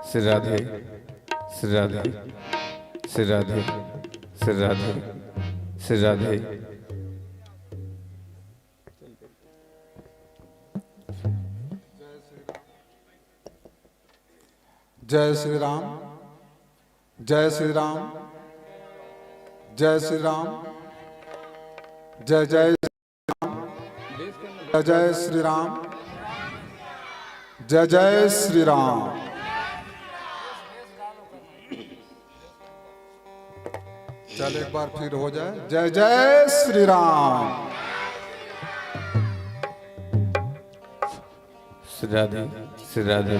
श्री राधे श्री राधे श्री राधे श्री राधे श्री राधे। जय श्री राम जय श्री राम जय श्री राम जय जय जय जय श्री राम जय जय श्री राम। चल एक बार फिर हो जाए जय जय Shri Ram. Shri Radhe Shri Radhe.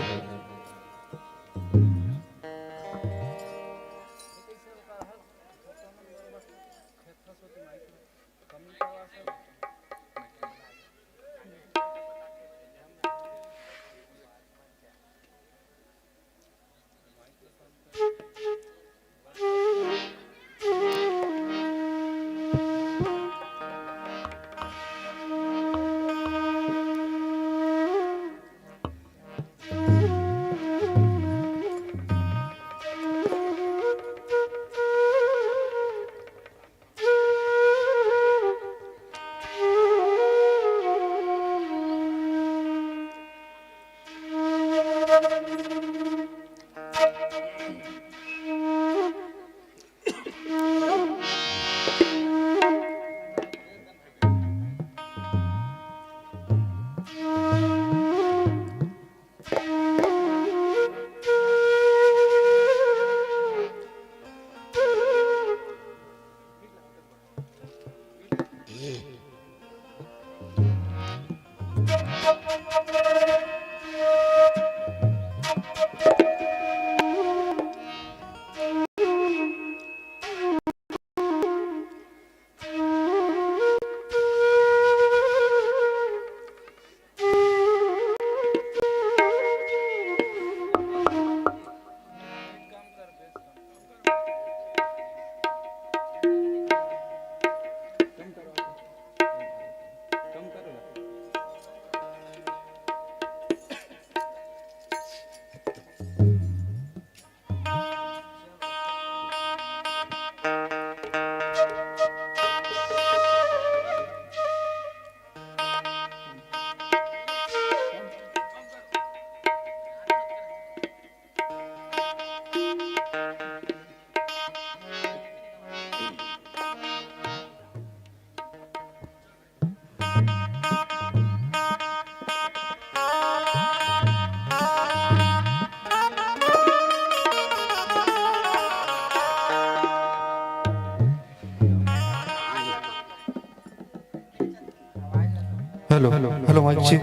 Hello hello mike ji.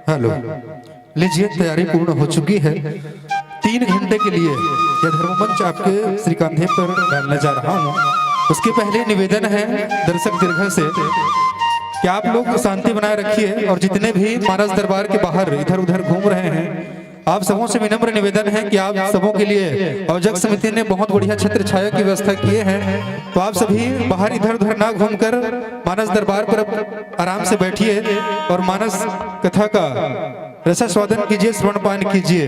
Hello लीजिए, तैयारी पूर्ण हो चुकी है। 3 घंटे के लिए यह धर्ममंच आपके श्री कंधे पर डालने जा रहा हूँ। उसके पहले निवेदन है दर्शक दीर्घ से कि आप लोग शांति बनाए रखिए और जितने भी मानस दरबार के बाहर इधर उधर घूम रहे हैं, आप सबों से विनम्र निवेदन है कि आप सबों के लिए अवजक समिति ने बहुत बढ़िया छत्र छाया की व्यवस्था किए हैं, तो आप सभी बाहर इधर उधर ना घूमकर मानस दरबार पर आराम से बैठिए और मानस कथा का रसास्वादन कीजिए, श्रवण पान कीजिए।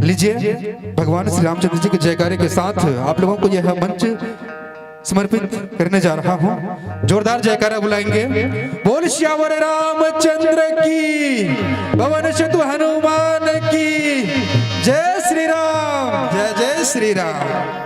लीजिए, भगवान श्री रामचंद्र जी के जयकारे के साथ आप लोगों को यह मंच समर्पित करने जा रहा हूं। जोरदार जयकारा बुलाएंगे। बोल श्यावर रामचंद्र की, पवन सुत हनुमान की जय श्री राम, जय जय श्री राम।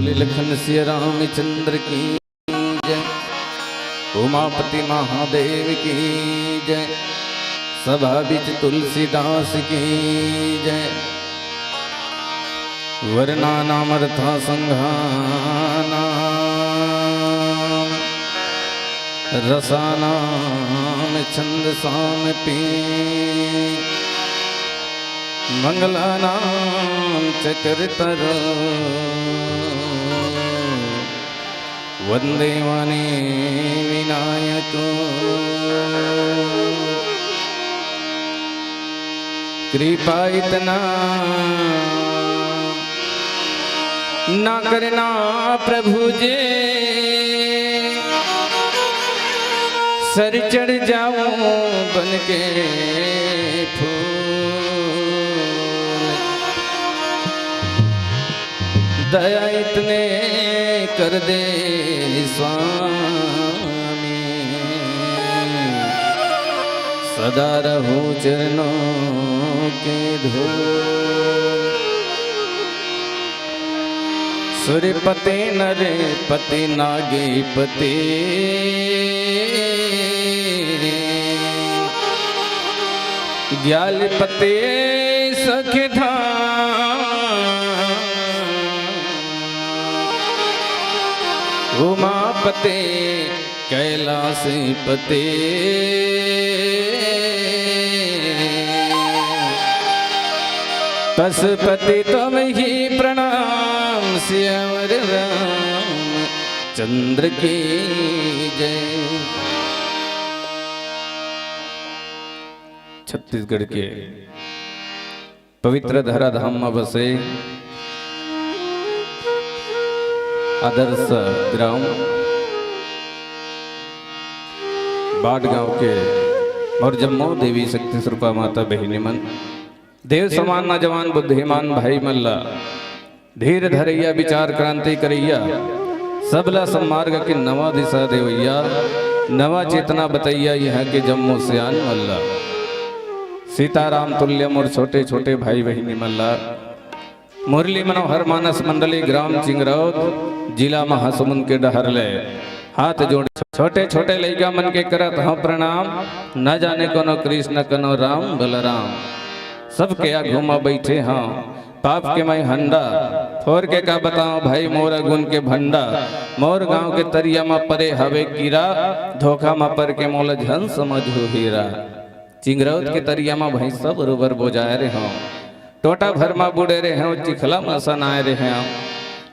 बोले लखन सिया रामचंद्र की जय, उमापति महादेव की जय, सभा बिच तुलसीदास की जय। वरना नामर्था संघाना रसानाम छंद साम पी, मंगलानाम चक्रतर वंदे वाणी विनायक। कृपा इतना ना करना प्रभु जे, सर चढ़ जाऊं बन के फूल। दया इतने कर दे स्वामी, सदा रहूं चरणों के धूल। सूर्यपति नरपति नागेपति, ग्यालपति सखधाम, उमापति कैलासपति, पशुपति तुम ही प्रणाम। श्यावर राम चंद्र की जय। छत्तीसगढ़ के पवित्र धराधाम में बसे आदर्श ग्राम बाट गांव के और जम्मू देवी शक्ति स्वरूपा माता बहिनी मन, देव समान नौजवान बुद्धिमान भाई मल्ला, धीर धरैया विचार क्रांति करैया, सबला सम्मार्ग की नवा दिशा देवैया, नवा चेतना बतैया यहाँ के जम्मू से आन मल्ला। सीताराम तुल्य मोर छोटे छोटे भाई बहिनी मल्ला, मुरली मनोहर मानस मंडली ग्राम चिंगरौद जिला महासमुंद के डहरले, हाथ जोड़ छोटे छोटे लइका मन के करत हाँ प्रणाम। न जाने कोनो कृष्ण कनो राम बलराम, सबके आ घूमा बैठे हाँ पाप के मैं हंडा। फोर के का बताओ भाई मोर गुण के भंडा, मोर गांव के तरिया में परे हवे कीरा, धोखा में पर के मोल झन समझो हीरा। चिंगरौद के तरिया में भाई सब बरोबर बोजाए रहे हों, टोटा भर में बुड़े रहे हों, चिखला में सनाए रहे हों,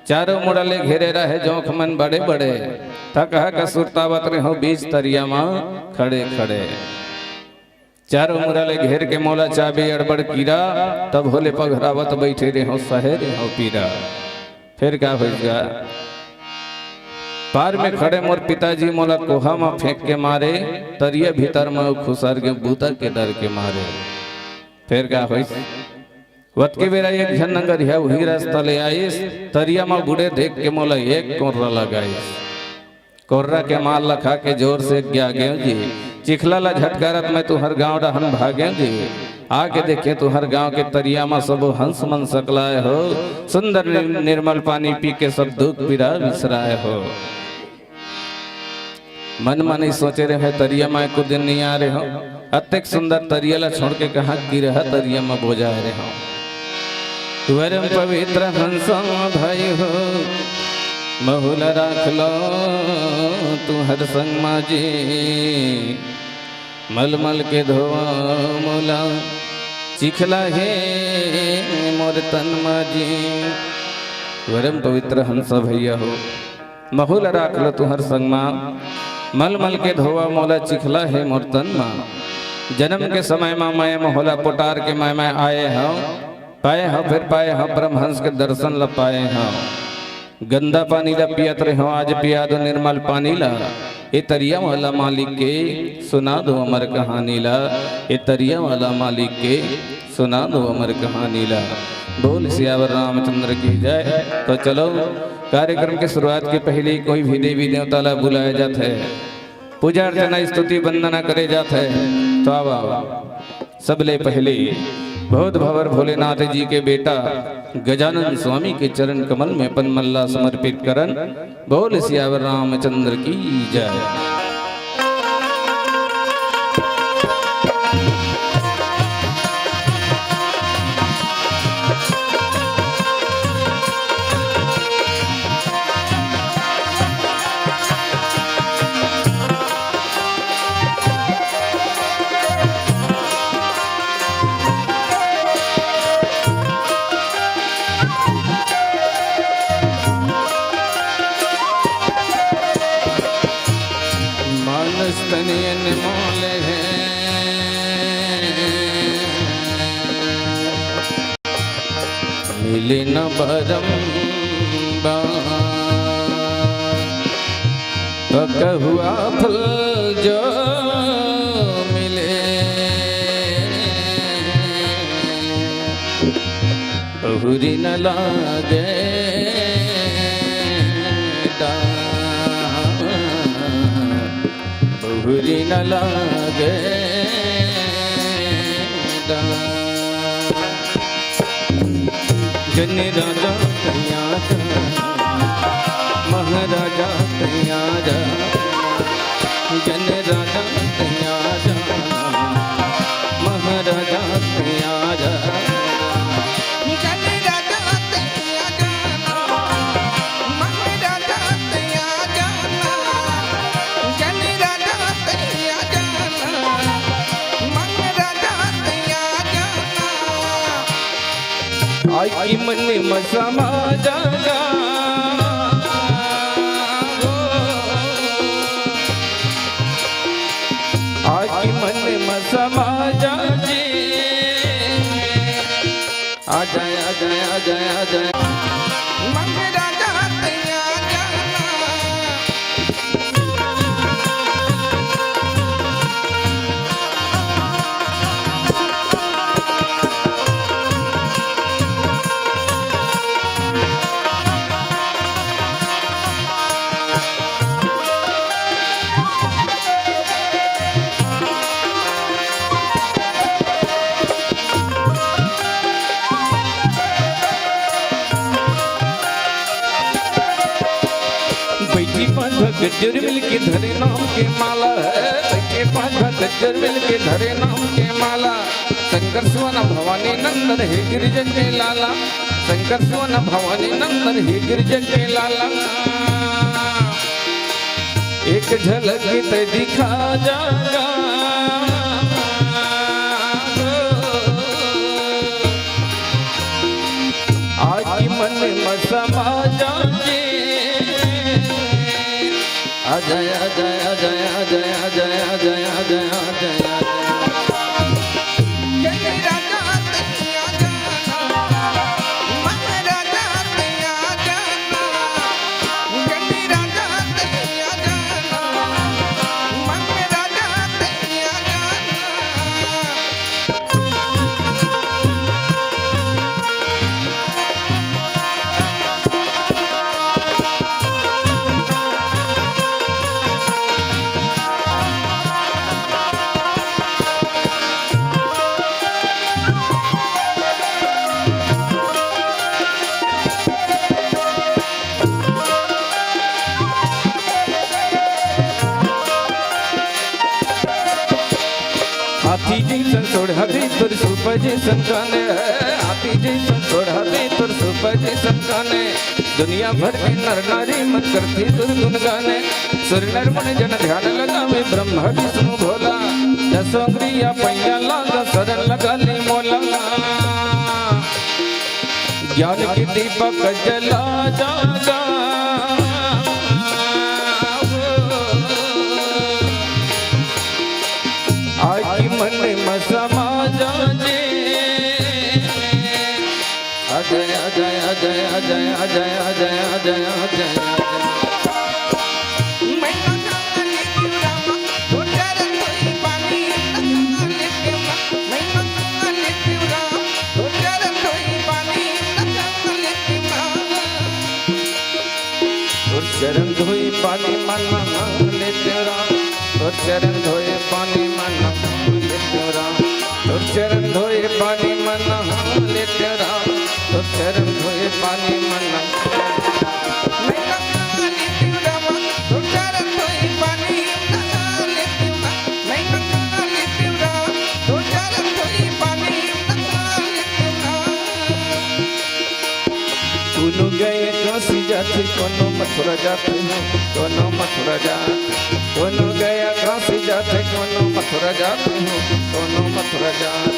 चारों मुड़ले घेरे रहे जोख मन बड़े बड़े, थका का सुरतावत रहे हो बीच तरिया में खड़े खड़े। चारों मुरले घेर के मोला चाबे अड़बड़ कीरा, तब होले पघरावत बैठे रहे हो सहे रहे हो पीरा। फिर क्या होगा पार में खड़े मोर पिताजी मोला कोहा में फेंक के मारे, तरिया भीतर में खुसर के बूता के डर के मारे। फिर क्या हो वत के बेरा एक झन नंगर है वही रास्ता ले आईस, तरिया में बूढ़े देख के मोला एक कोर्रा लगाईस। कोर्रा के माल लखा के जोर से गया गयो जी, चिखला ला झटकारत में तुहर गांव रहन भागे जी। आके देखे तुहर गांव के तरिया में सब हंस मन सकलाए हो, सुंदर निर्मल पानी पी के सब दुख पीड़ा बिसराए हो। मन मन ही सोचे रहे तरिया में कुछ दिन नहीं आ रहे हो, अत्यक सुंदर तरिया ला छोड़ के कहा की रहा तरिया में बोझा रहे हो। वरम पवित्र हंसा भाई हो, महुल राख लो तू हर संग माजी, मल मल के धोआ मोला चिखला है मोर तन माजी। वरम पवित्र हंस भैया हो, महुल राख लो तू हर संग माँ, मल मल के धोआ मोला चिखला है मोर तन माँ। जन्म के समय में मैं महोला पुटार के मैं आए हूँ, पाए हाँ फिर पाए हाँ परमहंस के दर्शन ला पाए हाँ। गंदा पानी ला पियत रहे हो, आज पिया दो निर्मल पानी ला। ये तरिया वाला मालिक के सुना दो अमर कहानी ला, ये तरिया वाला मालिक के सुना दो अमर कहानी ला। बोल सियावर रामचंद्र की जय। तो चलो कार्यक्रम की शुरुआत के पहले कोई भी देवी देवता ला बुलाया जाता है, पूजा अर्चना स्तुति वंदना करे जाता है। तो अब सबले पहले बहुत भवर भोलेनाथ जी के बेटा गजानन स्वामी के चरण कमल में पनमल्ला समर्पित करन। बोल सियावर रामचंद्र की जय। तनियन मोल है मिले न बारंबार तो कहुआ फल जो मिले बहुरी न लागे बहुरी न लागे जन राजा तैया जा महाराजा तैया जा जन राजा तैया जा महाराजा तैया जा आई मन में समा जागा आई मन में समा जाजे आ जाए आ जाए आ जाए आ जाए गज्जर मिल के धरे नाम के माला है के पांच गज्जर मिल के धरे नाम के माला शंकर सुवन भवानी नंदन हे गिरिजन के लाला शंकर सुवन भवानी नंदन हे गिरिजन के लाला एक झलक ते दिखा जागा आज मन में समा जागे जय जय जय जय जय जय जय जय हाथी जैसन सोढ़ा दे तोर सुपर जैसन काने हाथी जैसन सोढ़ा दे तोर सुपर जैसन काने दुनिया भर के नर नारी मत करती तुर गुन गाने सुर नर मन जन ध्यान लगावे ब्रह्म विष्णु भोला दसोंगरिया पैया लागा शरण लगा ली मोला ज्ञान के दीपक जला जागा मन में समा जाजे अजय अजय अजय अजय अजय अजय अजय अजय चरण धोई पानी मन ले तेरा तो चरण धोए पानी मन ले तेरा तो चरण धोए पानी मन जाते कोनो मथुरा जाते हो कोनो मथुरा जाते कोनो गया काशी जाते कोनो मथुरा जाते हो कोनो मथुरा जाते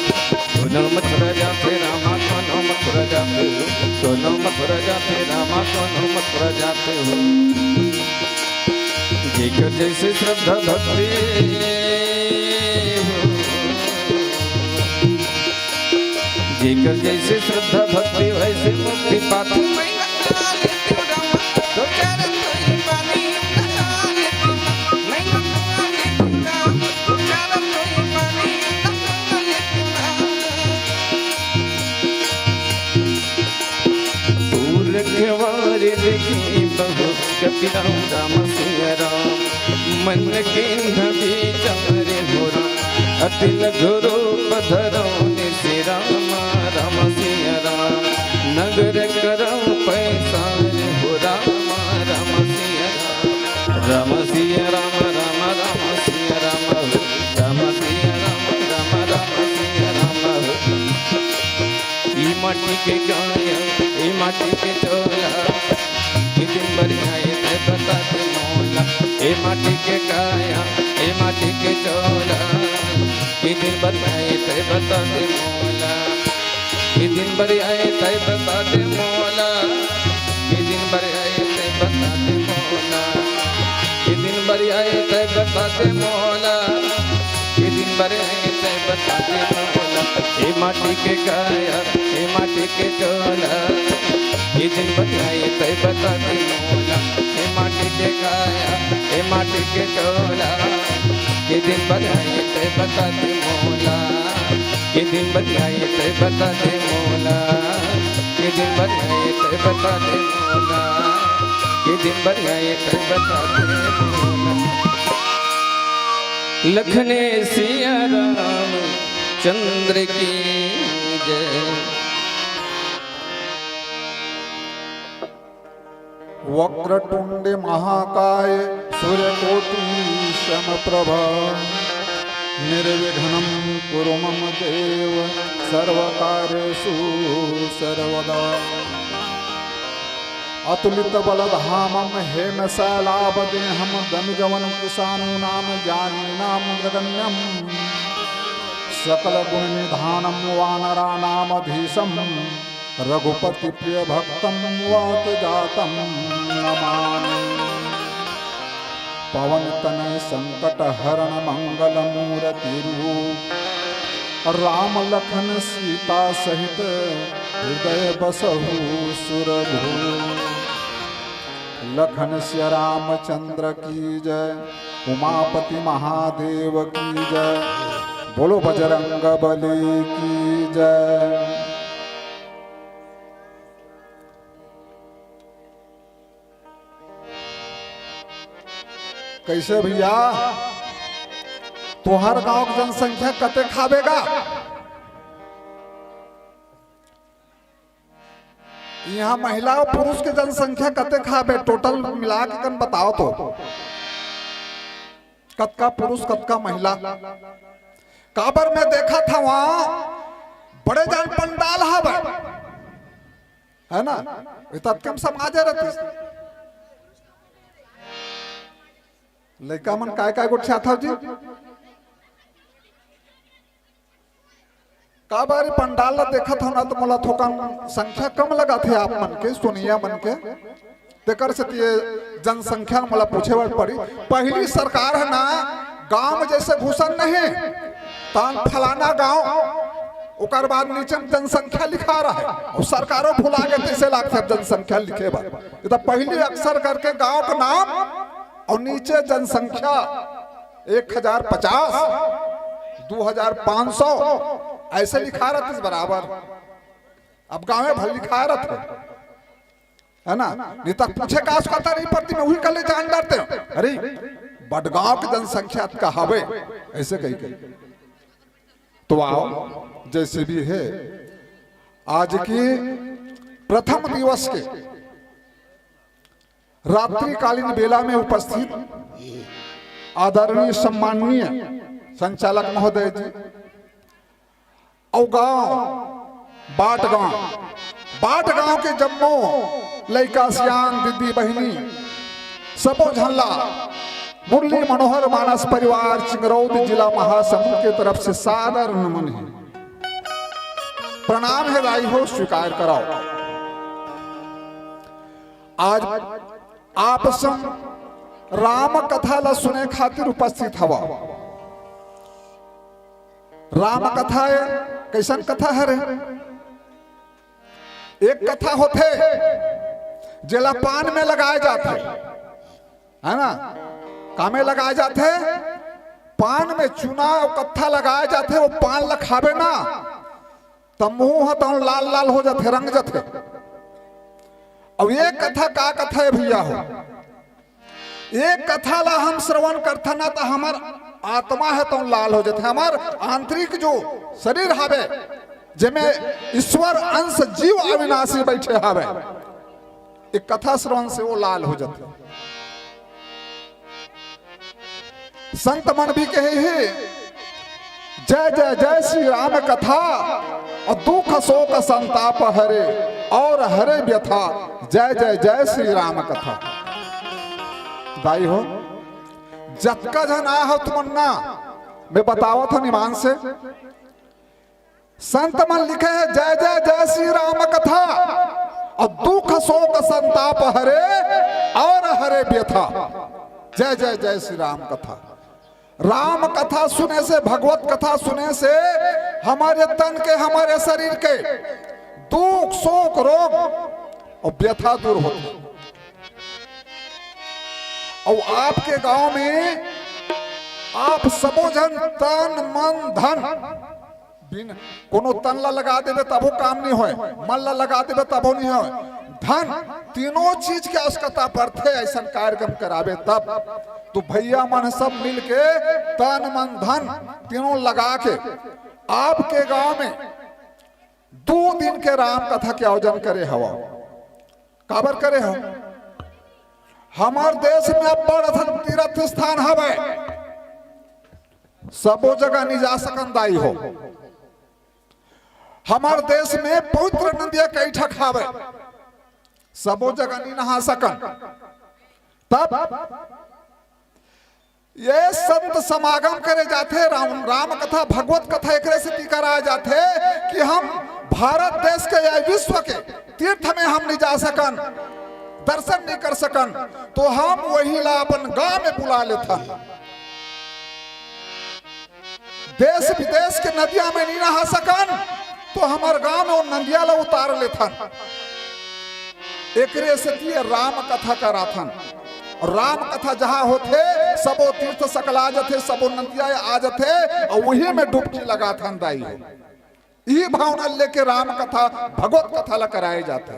कोनो मथुरा जाते रामा कोनो मथुरा जाते हो कोनो मथुरा जाते रामा कोनो मथुरा जाते हो जेकर जैसे श्रद्धा भक्ति जेकर जैसे श्रद्धा भक्ति वैसे मुक्ति पाते देखी बहु कपिराम राम सिंह राम मन के विचारे हो राम अतिल गुरु पधरो श्री राम राम सिंह राम नगर करो पैसा हो राम राम सिंह राम सिंह राम राम राम सिंह राम राम सिंह राम राम राम सिंह राम ई माटी के गाया ई माटी के चोला दिन भर आए ते बताते मौला ए माटी के काया ए माटी के चोला कि दिन भर आए ते बताते मौला कि दिन भर आए ते बताते मौला कि दिन भर आए ते बताते मौला कि दिन भर आए ते बताते मौला कि दिन भर आए ते बताते मौला ए माटी के काया ए माटी के चोला ये दिन बताए तय बताते मौला हे माटी के काया हे माटी के चोला ये दिन बताए तय बताते मौला ये दिन बताए तय बताते मौला ये दिन बताए तय बताते मौला ये दिन बताए तय बताते मौला लखने सिया राम चंद्र की जय वक्रतुंडे महाकाय सूर्यकोटि समप्रभा निर्विघ्नं कुरु मम देव सर्वकार्येषु सर्वदा अतुलित बलधामं हेमशैलाभदेहं दनुजवनं किसानूनां ज्ञानीनां ग्रगण्यं सकलगुणनिधानं वानराणामधीशं रघुपति प्रिय भक्तं वात जातं नमामि पवन तनय संकट हरण मंगल मूर्ति रूप राम लखन सीता सहित हृदय बसहु सुरभू लखन श्री रामचंद्र की जय उमापति महादेव की जय बोलो बजरंग बली की जय। कैसे भैया तोहर गांव की जनसंख्या कते खावेगा? यहाँ महिला और पुरुष की जनसंख्या कते खावे टोटल मिला के कन बताओ तो कतका पुरुष कतका महिला। काबर में देखा था वहां बड़े जान पंडाल हवे है ना कम समाज रहती लड़का मन काय गोठिया था जी का बारी पंडाल ला देखा था ना तो मोला थोकन संख्या कम लगा थे आप मन के सोनिया मन के तेकर से ये जनसंख्या मोला पूछे बर पड़ी। पहली सरकार है ना गांव में जैसे घुसन नहीं तान फलाना गांव उकर बाद नीचे जनसंख्या लिखा रहा है और सरकारों भुला गए 30 लाख जनसंख्या लिखे बा तो पहली अक्सर करके गांव का नाम और नीचे जनसंख्या 1050 2500 ऐसे लिखा रहते इस बराबर। अब गांव में भल लिखा रहते है ना नहीं तक पूछे का उसका नहीं पड़ती मैं वही कल जान डरते अरे बड़गांव की जनसंख्या का हवे ऐसे कही तो आओ जैसे भी है आज की प्रथम दिवस के रात्रिकालीन बेला में उपस्थित आदरणीय सम्माननीय संचालक महोदय जी और गांव बाट गांव के जम्मू लइका सियान दीदी बहिनी सबो झल्ला मुरली मनोहर मानस परिवार चिंगरौद जिला महासमुंद के तरफ से सादर नमन है, प्रणाम है भाई हो, स्वीकार कराओ। आज आप सब राम कथा ला सुने खातिर उपस्थित हवा। राम कथा है कैसन कथा है रे? एक कथा होते जेला पान में लगाए जाते है ना, कामे लगाए जाते, पान में चूना और कत्था लगाए जाते, वो पान लखावे ना तब मुंह तो लाल लाल हो जाते, रंग जाते। अब ये कथा का कथा है भैया हो, एक कथा ला हम श्रवण करता ना तो हमार आत्मा है तो लाल हो जाते, हमार आंतरिक जो शरीर हावे जेमे ईश्वर अंश जीव अविनाशी बैठे हावे, एक कथा श्रवण से वो लाल हो जाते। संत मन भी कहे है जय जय जय श्री राम कथा और दुख शोक संताप हरे और हरे व्यथा, जय जय जय श्री राम कथा। दाई हो जतका जन आया हो तुमन्ना मैं बतावा था निमान से, संत मन लिखे है जय जय जय श्री राम कथा और दुख शोक संताप हरे और हरे व्यथा, जय जय जय श्री राम कथा। राम कथा सुने से, भगवत कथा सुने से हमारे तन के, हमारे शरीर के दुख शोक रोग और व्यथा दूर होती। और आपके गांव में आप सबो जन तन मन धन बिन कोनो तन ला लगा देवे तबो काम नहीं होए, मन ला लगा देवे तबो नहीं होए, धन तीनों चीज के आवश्यकता पड़ते ऐसा कार्यक्रम करावे तब। तो भैया मन सब मिलके तन मन धन तीनों लगा के आपके गांव में 2 दिन के राम कथा के आयोजन करे हवा। काबर करे हो? हमार देश में बड़ा तीर्थ स्थान हवे, सबो जगह नहीं जा सकन दाई हो। हमार देश में पवित्र नदिया कई ठक हवे, सबो जगह नहीं नहा सकन। तब ये संत समागम करे जाते, राम कथा भगवत कथा एक से कराए जाते कि हम भारत देश के या विश्व के तीर्थ में हम नहीं जा सकन, दर्शन नहीं कर सकन, तो हम वही ला अपन गांव में बुला लेता। देश विदेश के नदिया में नहीं नहा सकन तो हमारे गांव में वो नदिया ला उतार लेथन। एकरे से राम कथा कराथन। और राम कथा जहां होते सबो तीर्थ सकला जाते, सबो नदिया आ जाते और वही में डुबकी लगाथन दाई। ये भावना लेके राम कथा भगवत कथा ला कराए जाते।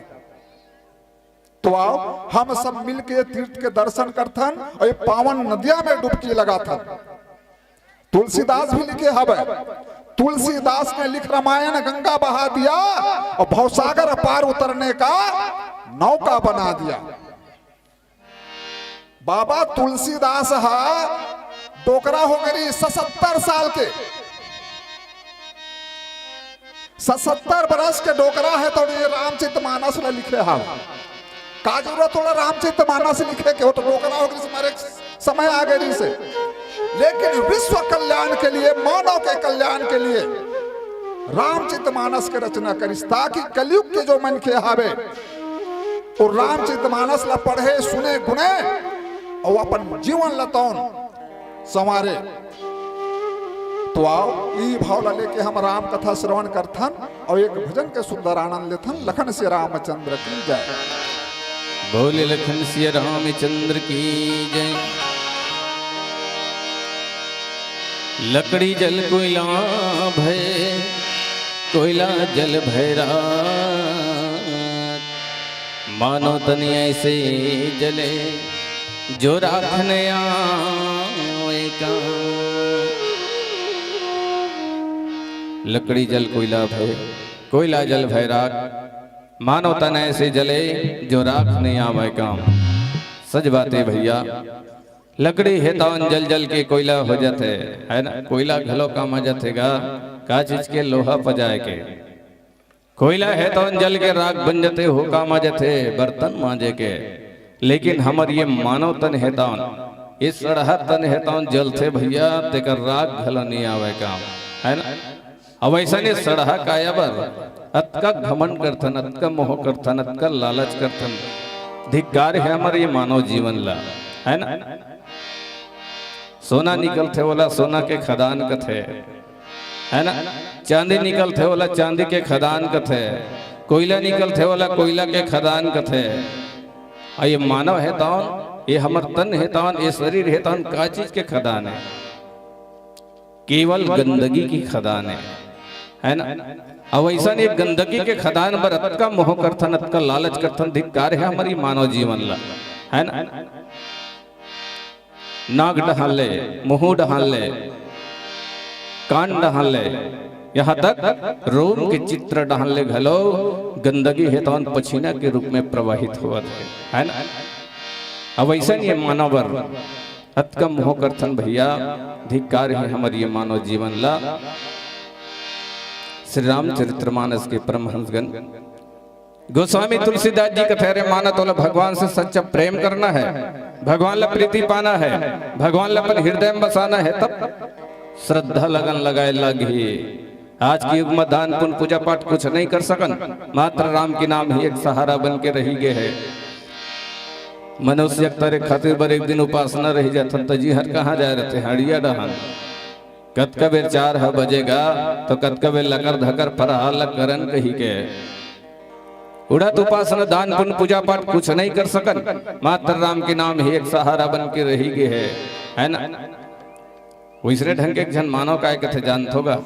तो आओ हम सब मिलके तीर्थ के दर्शन करथन और ये पावन नदिया में डुबकी लगाथन। तुलसीदास भी लिखे हवे, तुलसीदास ने लिख रामायण गंगा बहा दिया और भवसागर पार उतरने का नौका बना दिया। बाबा तुलसीदास हा डोकरा हो गई 77 साल के, 77 बरस के डोकरा है तो ये रामचरितमानस ला लिखे हा। का जरूरत थोड़ा रामचरितमानस लिखे के हो तो डोकरा हो गई हमारे समय आ गई से। लेकिन विश्व कल्याण के लिए, मानव के कल्याण के लिए रामचरितमानस के रचना करिस ताकि कलयुग के जो मन के हावे वो रामचरितमानस ला पढ़े सुने गुने और अपन जीवन लतौन संवारे। तो आओ ई भाव ला लेके हम राम कथा श्रवण करथन और एक भजन के सुंदर आनंद लेथन। लखन से रामचंद्र की जय। बोले लखन से रामचंद्र की जय। लकड़ी जल कोयला भय, कोयला जल भैरा, मानो तन ऐसे जले जो राखने आए का। लकड़ी जल कोयला भय, कोयला जल भैराग, मानो तन ऐसे जले जो राखने आवे काम। सच बात है भैया, लकड़ी है तो जल जल के कोयला हो जाते है ना। कोयला घलो काम आ जातेगा का चीज के लोहा पजाए के। कोयला है तो जल के राग बन जते हो का मजते बर्तन मांजे के, लेकिन हमर ये मानव तन है तौन इस सड़हा तन है तौन जल थे भैया तेकर राग घला नहीं आवे काम है ना। अब ऐसा नहीं सड़हा काया बर अतका घमंड करथन, अतका मोह करथन, अतका लालच करथन, धिक्कार है हमारे ये मानव जीवन ला है ना। सोना निकलते वाला सोना के खदान कथे है ना, चांदी निकलते वाला चांदी के खदान कथे, कोयला निकलते वाला कोयला के खदान कथे। और ये मानव है तौन, ये हमर तन है तौन, ये शरीर है तौन का चीज के खदान है, केवल गंदगी की खदान है ना। अब ऐसा नहीं गंदगी के खदान पर अतका मोह करथन, अतका लालच करथन, धिक्कार है हमारी मानव जीवन ला है ना। नाक ढहाल ले, मुंह ढहाल ले, कान ढहाल ले, यहाँ तक रोम के चित्र ढहाल ले घलो गंदगी है तो पसीना के रूप में प्रवाहित हुआ है ना। अब ऐसा नहीं मानव अतका मोह करथन भैया, धिक्कार है हमारी ये मानव जीवन ला। श्री रामचरितमानस के परमहंसगण गोस्वामी तुलसीदास जी कथे रे मानत वाला भगवान से सच्चा प्रेम करना है, भगवान ला प्रीति पाना है, भगवान ला अपन हृदय में बसाना है, तब श्रद्धा लगन लगाए लगी। आज के युग में दान पुण्य पूजा पाठ कुछ नहीं कर सकन, मात्र राम के नाम ही एक सहारा बन के रही गए है। मनुष्य तारे खातिर बर एक दिन उपासना रही जाता तो जी हर कहाँ जाए रहते हड़िया डहान कत कबेर 4 बजेगा तो कत कबेर लकर धकर फरहाल करन कही के उड़त उपासना दान पुण्य पूजा पाठ कुछ नहीं कर सकन, मात्र राम के नाम ही एक सहारा बन के रही गए है ना। वैसरे ढंग के जन मानव काय कथे जानत होगा,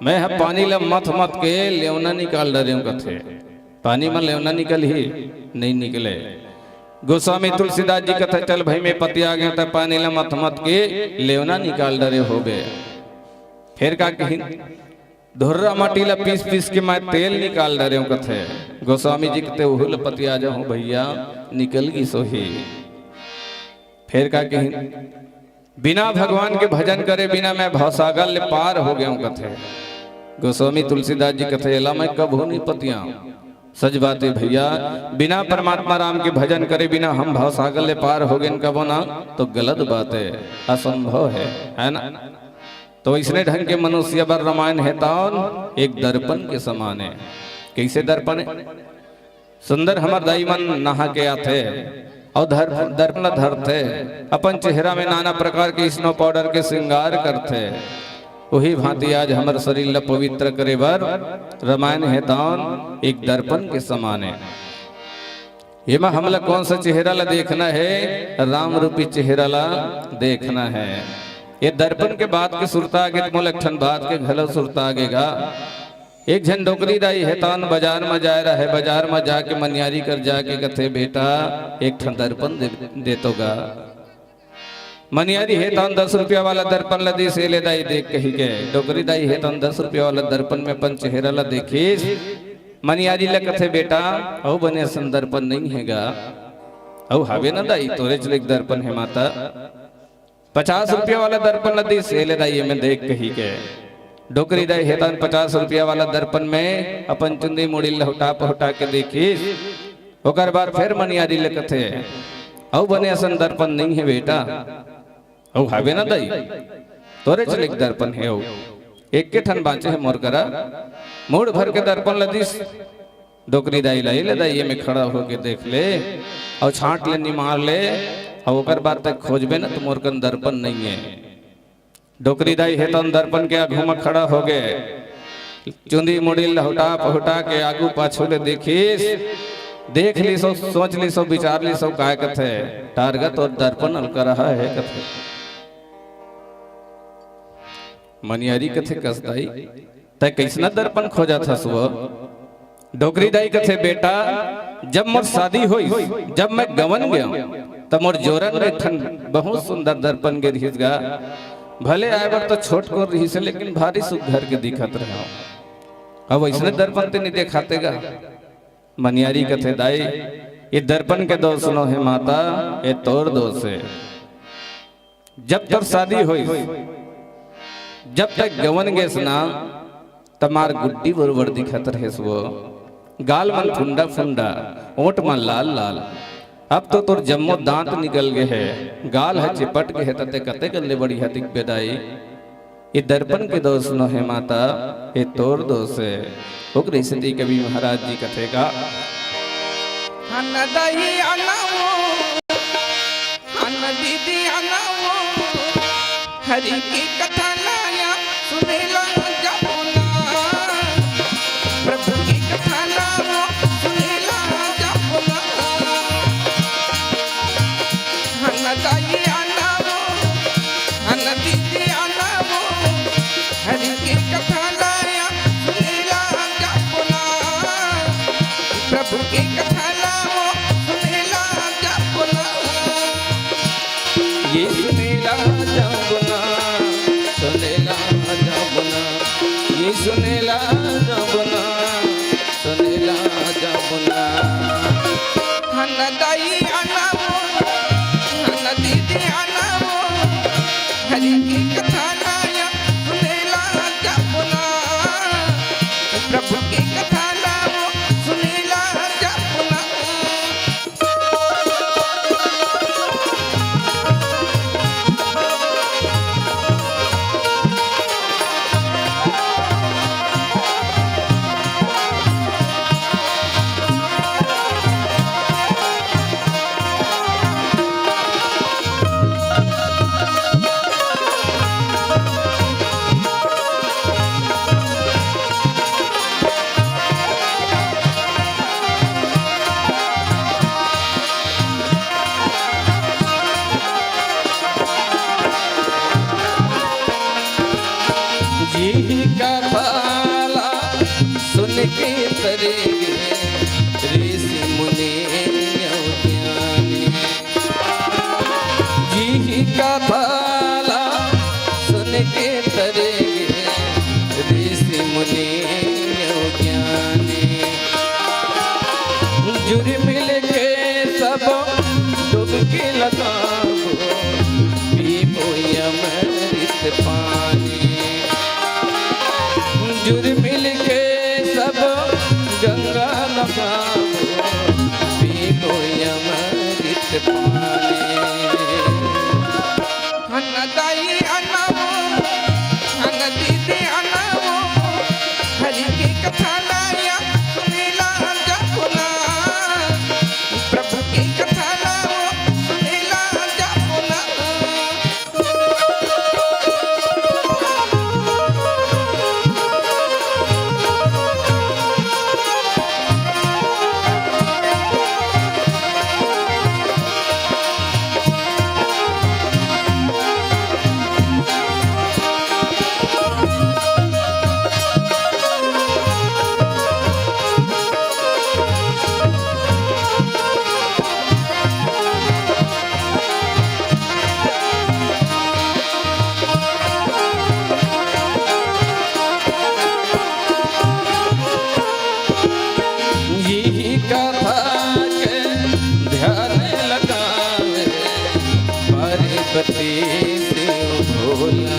मैं है पानी ला मत मत के लेवना निकाल डरे कथे, पानी में लेवना निकल ही नहीं निकले। गोस्वामी तुलसीदास जी कथे चल भाई में पति आ गया था पानी ला मत मत के लेवना निकाल डरे हो गए। फिर का कहीं धुर्रा माटी ला पीस पीस के मैं तेल निकाल डरे कथे। गोस्वामी जी कहते उहुल पति आ जाऊं भैया निकल गई सोही। फिर का कहीं बिना भगवान के भजन करे बिना मैं भवसागर ले पार हो गया कथे। गोस्वामी तुलसीदास जी कथे एला मैं कब हो नहीं पतिया, सच बात है भैया, बिना परमात्मा राम के भजन करे बिना हम भवसागर ले पार हो गए कबो ना तो गलत बात है, असंभव है ना। तो इसने ढंग के मनुष्य बर रामायण है तान एक दर्पण के समान है। कैसे दर्पण है? सुंदर हमार दाई मन नहा के आते और दर्पण धरते, अपन चेहरा में नाना प्रकार के स्नो पाउडर के श्रृंगार करते। वही भांति आज हमारे शरीर ला पवित्र करे बर रामायण है तान एक दर्पण के समान है। ये में हमला कौन सा चेहरा ला देखना है? राम रूपी चेहरा ला देखना है। ये दर्पण के बाद के सुरता आगे मोलक्षण बात के घलो सुरता आगेगा। एक झन डोकरी दाई है तान बाजार में जा रहा है, बाजार में जाके मनियारी कर जाके कथे बेटा एक ठन दर्पण दे तोगा। मनियारी है तान 10 रुपया वाला दर्पण ला दे से ले दाई देख कही के। डोकरी दाई है तान 10 रुपया वाला दर्पण में अपन चेहरा ला देखीस। मनियारी ला कथे बेटा औ बने सन दर्पण नहीं हैगा, औ हावे ना दाई तोरे चले दर्पण है माता। 50 रुपया वाला दर्पण ला दे से ले दाई में देख कही के। डोकरी दाई है तान 50 रुपया वाला दर्पण में अपन चुंदी मुड़ी लहुटा पहुटा के देखीस। ओकर बाद फिर मनियारी ला कथे औ बने असन दर्पण नहीं है बेटा, औ हावे ना दाई तोरे चले दर्पण है। औ एक के ठन बाँचे है मोर करा मूड भर के दर्पण लदीस। डोकरी दाई लाई ले दाई में खड़ा होके देख ले और छांट ले निमार ले और ओकर बाद तक खोजबे ना तो मोर कन दर्पण नहीं है। डोकरी दाई है तो दर्पण के आगू में खड़ा हो गए, चुंदी मुड़ी लहुटा पहुटा के आगू पाछू ले देखीस। देख ली सो सोच ली सो विचार ली सो काय कथे टारगत और दर्पण हल्का रहा है कथे। मनियारी कथे कसदाई तय कैसना दर्पण खोजा था सुबह। डोकरी दाई कथे बेटा जब मोर शादी हुई, जब मैं गवन गया तब मोर जोरन में ठन बहुत सुंदर दर्पण के रहीस गा। भले आए बार तो छोट को रही से लेकिन भारी सुघर के दिखत रहा। अब ऐसने दर्पण ते नहीं दिखाते गा। मनियारी कथे दाई ये दर्पण के दोष सुनो है माता, ये तोर दोष है। जब तक शादी हुई, जब तक गवन गेस ना तमार गुड्डी बरोबर दिखत रहे वो गाल मन फुंडा फुंडा ओट मन लाल लाल अब तो तोर जम्मो दांत निकल गए है गाल है चिपट गए है तते कते गले बड़ी हतिक बेदाई ये दर्पण के दोष न है माता ये तोर दोष है ओकरे स्थिति कवि महाराज जी कथेगा दही अनावो दीदी अनावो हरि की कथा लाया सुनेला जपुना प्रभु की कथा लाओ सुनेला जपुना दही अनावो दीदी अनावो हरि की कथा लाया सुनेला जपुना प्रभु की कथा ये सुनेला जमुना ये सुनेला जमुना दही अनावो दीदी अनावो हरि की कथा लाया सुनेला जपुना प्रभु की कथा लाओ सुनेला जपुना जी का भाला सुन के तरेगे ऋषि मुनि ज्ञानी जी का भाला सुन के तरेगे ऋषि मुनि ज्ञानी जुर मिल के सब डुबकी लगाओ पीबो अमृत पानी जुर मिल के सब गंगा लगाओ पीबो अमृत पानी दही अनावो दीदी अनावो हरि की कथा लाया सुनेला जपुना प्रभु की कथा लाओ सुनेला जपुना यही कथा के ध्यान लगावे पार्वती शिव भोला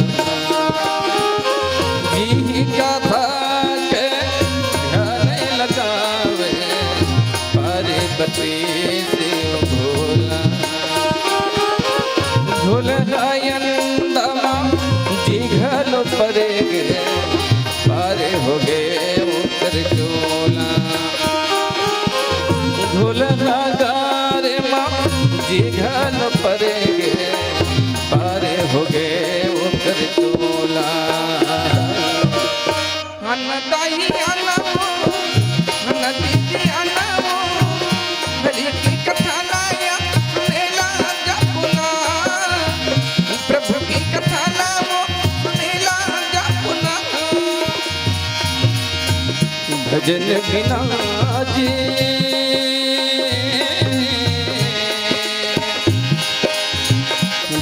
यही कथा के ध्यान लगावे पार्वती शिव भोला झोल गायंदमा जिघल परेगे पारे हो गए उतर चोला झोल गारे माँ जिघल परेगे पारे हो गए उतर चोला दही अनावो दीदी अनावो हरि की कथा लाया सुनेला जपुना प्रभु की कथा लाओ सुनेला जपुना भजन बिना जी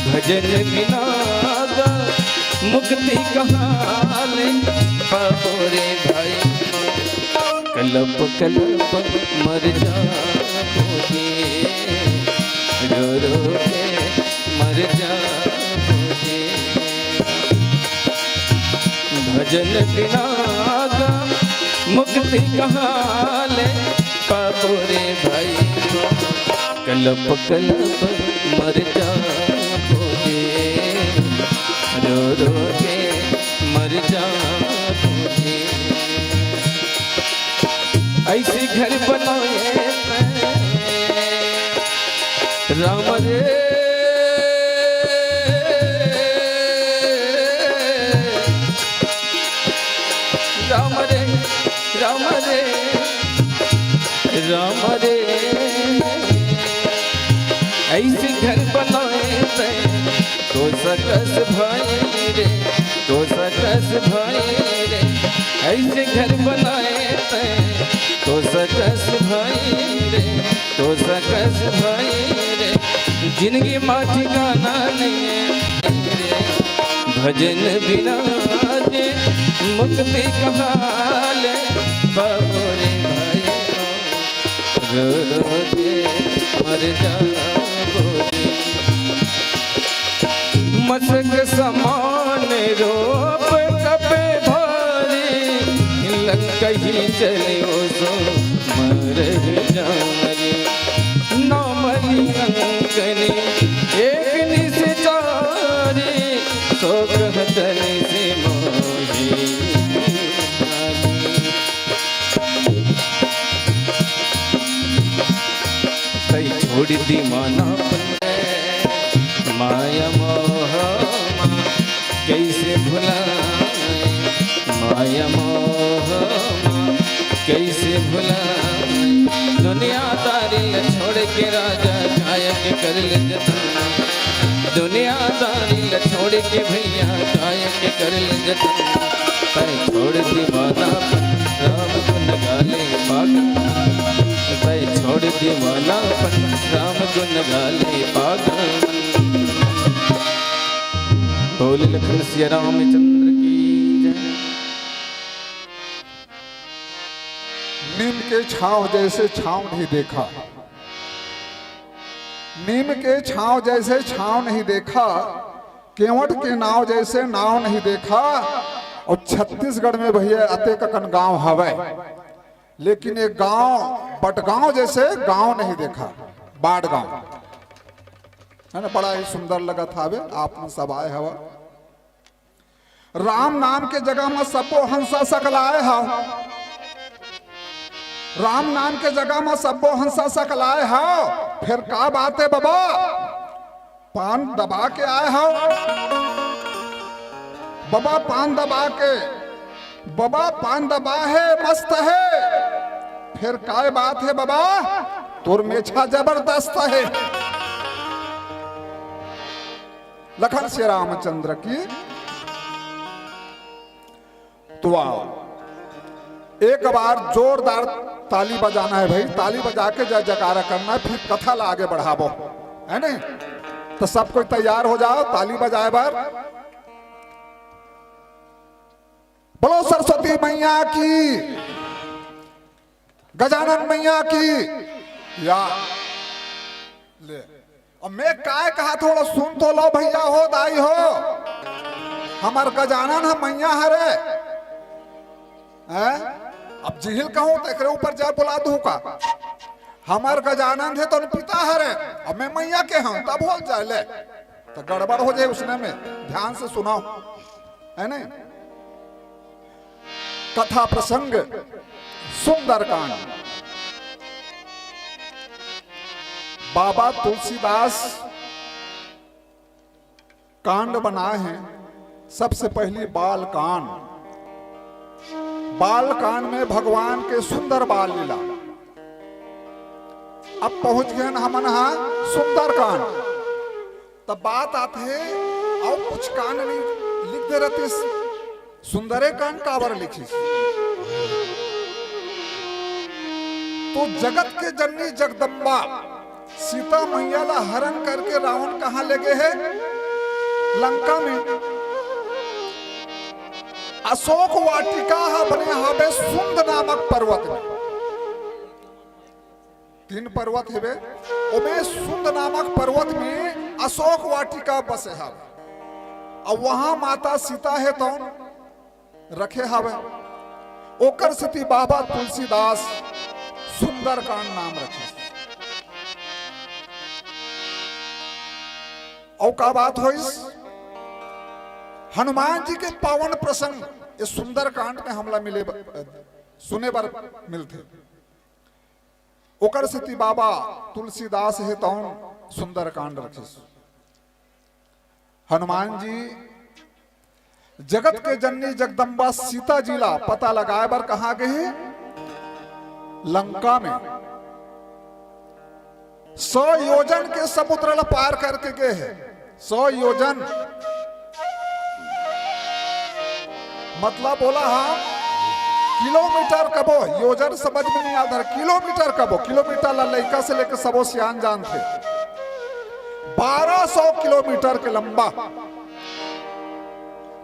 भजन बिना मुक्ति कहाँ ले पापोरे भाई कलप कलप मर जाओगे रो रो के मर जाओगे भजन बिना मुक्ति कहाँ ले पाबो रे भाई हो, कलप कलप मर जाओगे, रो रो के मर जाओगे। ऐसे घर बनाए राम रे, राम रे, राम रे, राम रे। ऐसे घर बनाए थे तो सकस भाई रे, तो सकस भाई रे। ऐसे घर बनाए थे तो सकस भाई रे, तो सकस भाई रे। जिंदगी माँ ठिकाना नहीं है रे, भजन बिना जे मुक्ति कहाँ ले पाबो रे भाई हो, रो रो के मर जाओगे। मसक समान रोप कपे भारी, लंकही चलियो सो मर जारी। नौमली अंकनी एक निश्चारी, सो कहतनी से मोही। कई छोड़ दी माना माया मोह कैसे भुलाए, माया मोह कैसे भुलाए। दुनियादारी छोड़ के राजा काया के कर ले जतन, दुनियादारी छोड़ के भैया काया के कर ले जतन। कई छोड़ दीवाना राम गुन गाले पागल, कई छोड़ दीवाना राम गुन गाले पागल। बोल लखन सिया रामचंद्र की जय। नीम के छांव जैसे छांव नहीं देखा, नीम के छांव जैसे छांव नहीं देखा, केवट के नाव जैसे नाव नहीं देखा। और छत्तीसगढ़ में भैया अते ककन गांव हवे, लेकिन एक गांव बटगांव जैसे गांव नहीं देखा, बाढ़ गांव है ना। बड़ा ही सुंदर लगा था। आप सब आए हवा, राम नाम के जगह में सबो हंसा सकलाए हा, राम नाम के जगह में सबो हंसा सकलाए हा। फिर का बात है बाबा, पान दबा के आए हो बाबा, पान दबा के, बाबा पान दबा है मस्त है। फिर काय बात है बाबा, तुर मेछा जबरदस्त है। लखन श्री रामचंद्र की तो आओ एक बार जोरदार ताली बजाना है भाई, ताली बजा के जय जयकारा करना है, फिर कथा ला आगे बढ़ाबो है नहीं। तो सब कोई तैयार हो जाओ, ताली बजाए बार। बोलो सरस्वती मैया की, गजानन मैया की। या ले और मैं काय कहा, थोड़ा सुन तो लो भैया हो दाई हो। हमार गजानन है मैया हरे है? अब जिहिल कहूं तो एक ऊपर जा बुला दूं का। हमार गजानन है तो पिता हरे, अब मैं मैया के हूं तब हो जाए ले, तो गड़बड़ हो जाए उसने में। ध्यान से सुनाओ है नहीं। कथा प्रसंग सुंदरकांड। बाबा तुलसीदास कांड बनाए हैं। सबसे पहली बाल कांड। बाल कांड में भगवान के सुंदर बाल लीला। अब पहुंच गए हमन सुंदर कांड। तब बात आते है और कुछ कांड नहीं लिख दे रहते, सुंदरे कांड काबर लिखी। तो जगत के जननी जगदम्बा सीता मैया ला हरण करके रावण कहां ले गए है? लंका में। अशोक वाटिका बने हावे सुंद नामक पर्वत में। 3 पर्वत है वे, सुंद नामक पर्वत में अशोक वाटिका बसे हावे। और वहां माता सीता है तो रखे हावे। ओकर स्थिति बाबा तुलसीदास सुंदरकांड नाम रखे। और का बात हो, हनुमान जी के पावन प्रसंग इस सुंदरकांड में हमला मिले सुने पर मिलते। ओकर स्थिति बाबा तुलसीदास है तौन सुंदरकांड रखे। हनुमान जी जगत के जननी जगदम्बा सीता जी ला पता लगाए बर कहा गए, लंका में 100 योजन के समुद्र ला पार करके गए हैं। 100 योजन मतलब बोला हाँ किलोमीटर कबो, योजन समझ में नहीं आता, किलोमीटर कबो, किलोमीटर ला लड़का से लेकर सबो सियान जान थे। 1200 किलोमीटर के लंबा,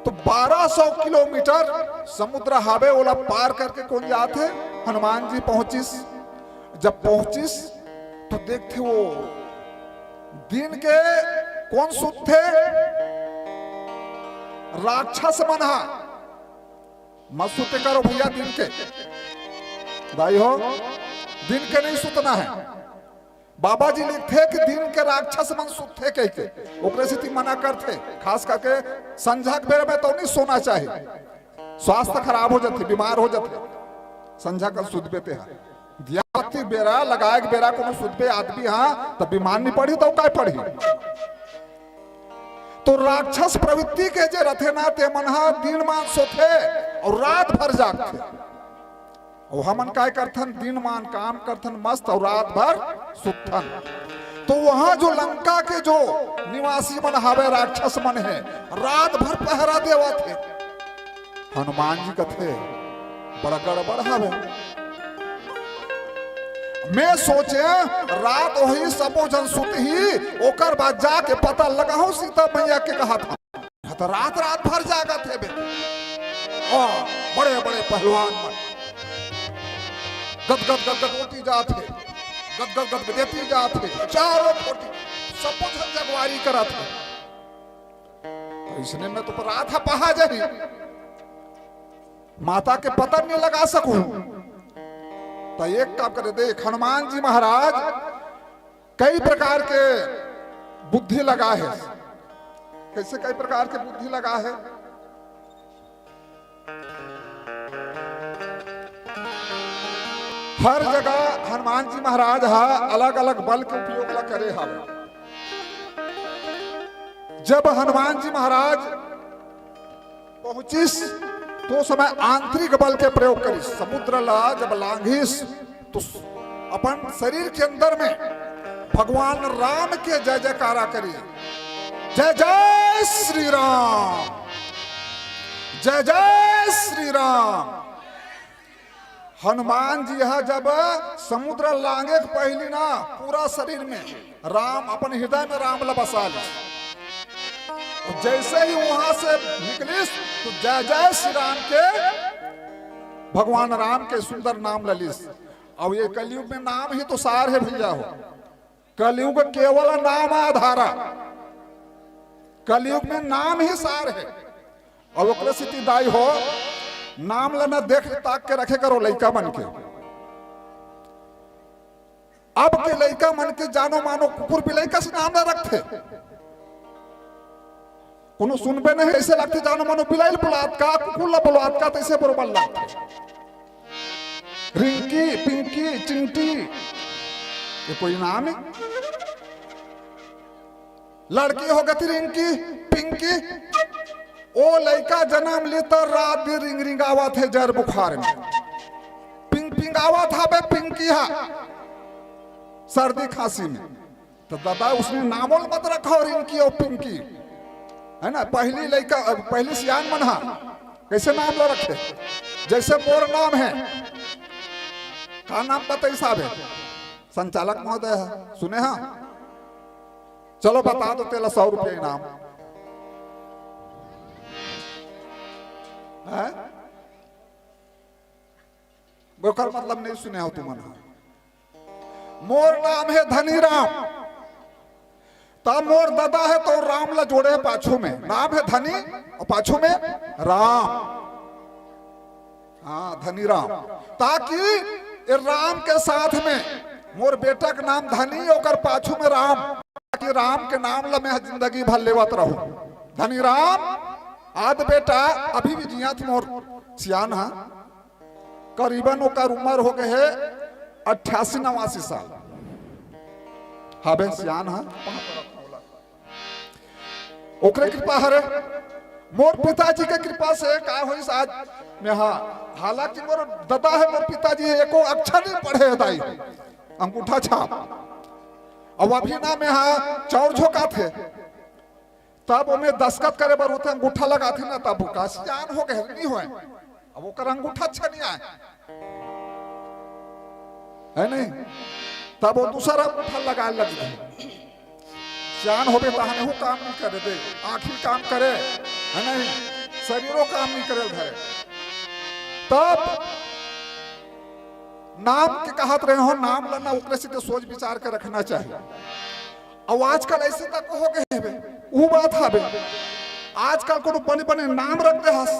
तो 1200 किलोमीटर समुद्र हावे ओला पार करके कौन जाते, हनुमान जी पहुंचिस। जब पहुंचिस तो देखते वो दिन के कौन सुत थे, राक्षस मना मत सुते करो भैया दिन के, भाई हो दिन के नहीं सुतना है। बाबा जी लिखते कि दिन के राक्षस मन सुते कह के ओकरे से मना करते, खास करके संझा के बेर में तो नहीं सोना चाहिए, स्वास्थ्य खराब हो जाते, बीमार हो जाते। संझा का सुध बेते हैं दियाती बेरा लगाए बेरा को सुध पे आदमी हाँ तब बीमार नहीं पड़ी तो काय पड़ी। तो राक्षस प्रवृत्ति के जे रथे ना ते मनहा दिन मान सोते और रात भर जागते। और हमन काय करथन, दिन मान काम करथन मस्त और रात भर सुतन। तो वहां जो लंका के जो निवासी मन हावे राक्षस मन है, रात भर पहरा देवा थे। हनुमान जी कथे बड़ा गड़बड़ हावे। मैं सोचे रात वही सबो जन सुत ही, ओकर बाद जाके पता लगाओ सीता मैया के कहा था, तो रात रात भर जागा थे बे। बड़े बड़े पहलवान मन गद गद गद गद होती जाते, गद गद गद देती जाते, चारों कोटि सबो जन जगवारी करा था। तो इसने मैं तो रात पहा जाही, माता के पता नहीं लगा सकूं। तो एक काम करे देख, हनुमान जी महाराज कई प्रकार के बुद्धि लगा है। कैसे कई प्रकार के बुद्धि लगा है, हर जगह हनुमान जी महाराज अलग अलग बल के उपयोग ला करे हा। जब हनुमान जी महाराज पहुंचिस तो समय आंतरिक बल के प्रयोग करी। समुद्र ला जब लांघिस तो अपन शरीर के अंदर में भगवान राम के जय जयकारा करी, जय जय श्री राम, जय जय श्री राम। हनुमान जी यह जब समुद्र लांघे के पहली ना पूरा शरीर में राम, अपन हृदय में राम ला बसा ली। जैसे ही वहां से निकलिस तो जय जय श्री राम के भगवान राम के सुंदर नाम ललिस। अब ये कलयुग में नाम ही तो सार है भैया हो, कलयुग केवल नाम आधारा, कलयुग में नाम ही सार है। और ओकरे स्थिति दाई हो, नाम लेना देख ताक के रखे करो लइका मन के। अब के लइका मन के जानो मानो कुकुर बिलाई का से नाम ना रखते, कोनो सुनबे नहीं, ऐसे लगते जानो मानो बिलाई बुलात का, कुकुर ला बुलात का, तैसे बरोबर लगते। रिंकी, पिंकी, चिंटी, ये कोई नाम है? लड़की हो गई रिंकी, पिंकी, ओ लड़का जन्म लेता रात दिन रिंग रिंगावा थे जर बुखार में, पिंग पिंगावा था बे पिंकी हा सर्दी खांसी में। तो दादा उसने नामोल मत रखा रिंकी और पिंकी, है ना। पहली लड़का पहली सियान मन हा कैसे नाम ला रखे, जैसे मोर नाम है, का नाम बताइए साहब है, संचालक महोदय है, सुने हाँ, चलो बता दो तेला 100 रुपये इनाम है। बोकर मतलब नहीं सुने हो तुम। मोर नाम है धनी राम, तब मोर दादा है तो राम ला जोड़े है पाछू में, नाम है धनी और पाछू में राम। हाँ धनी राम, ताकि ये राम के साथ में मोर बेटा के नाम धनी ओकर पाछू में राम, ताकि राम के नाम ला मैं जिंदगी भर लेवत रहूं। धनी राम आद बेटा अभी भी जिया थी मोर सियान, हाँ करीबन ओकर उम्र हो गए है 88-89 साल। हाँ बे सियान, हाँ ओकरे कृपा हरे मोर पिताजी के कृपा से का होइस आज में। हाँ हालांकि मोर दादा है, मोर पिताजी एको अक्षर नहीं पढ़े दाई, अंगूठा छाप। अब अभी ना में हाँ चौर झोंका थे, तब उन्हें दस्खत करे बर होते अंगूठा लगा थे ना, तब का सियान हो गए नहीं हुए। अब वो कर अंगूठा अच्छा नहीं आए है नहीं, तब वो दूसरा अंगूठा लगाए लग गए। सियान हो गए तहने वो काम नहीं करे दे, आखिर काम करे है नहीं, शरीरों काम नहीं करे धरे। तब नाम के कहत रहे हो, नाम लेना उकरे से तो सोच विचार के रखना चाहिए। और आजकल ऐसे तक हो गए वो बात है, आजकल को बने बने नाम रख दे हस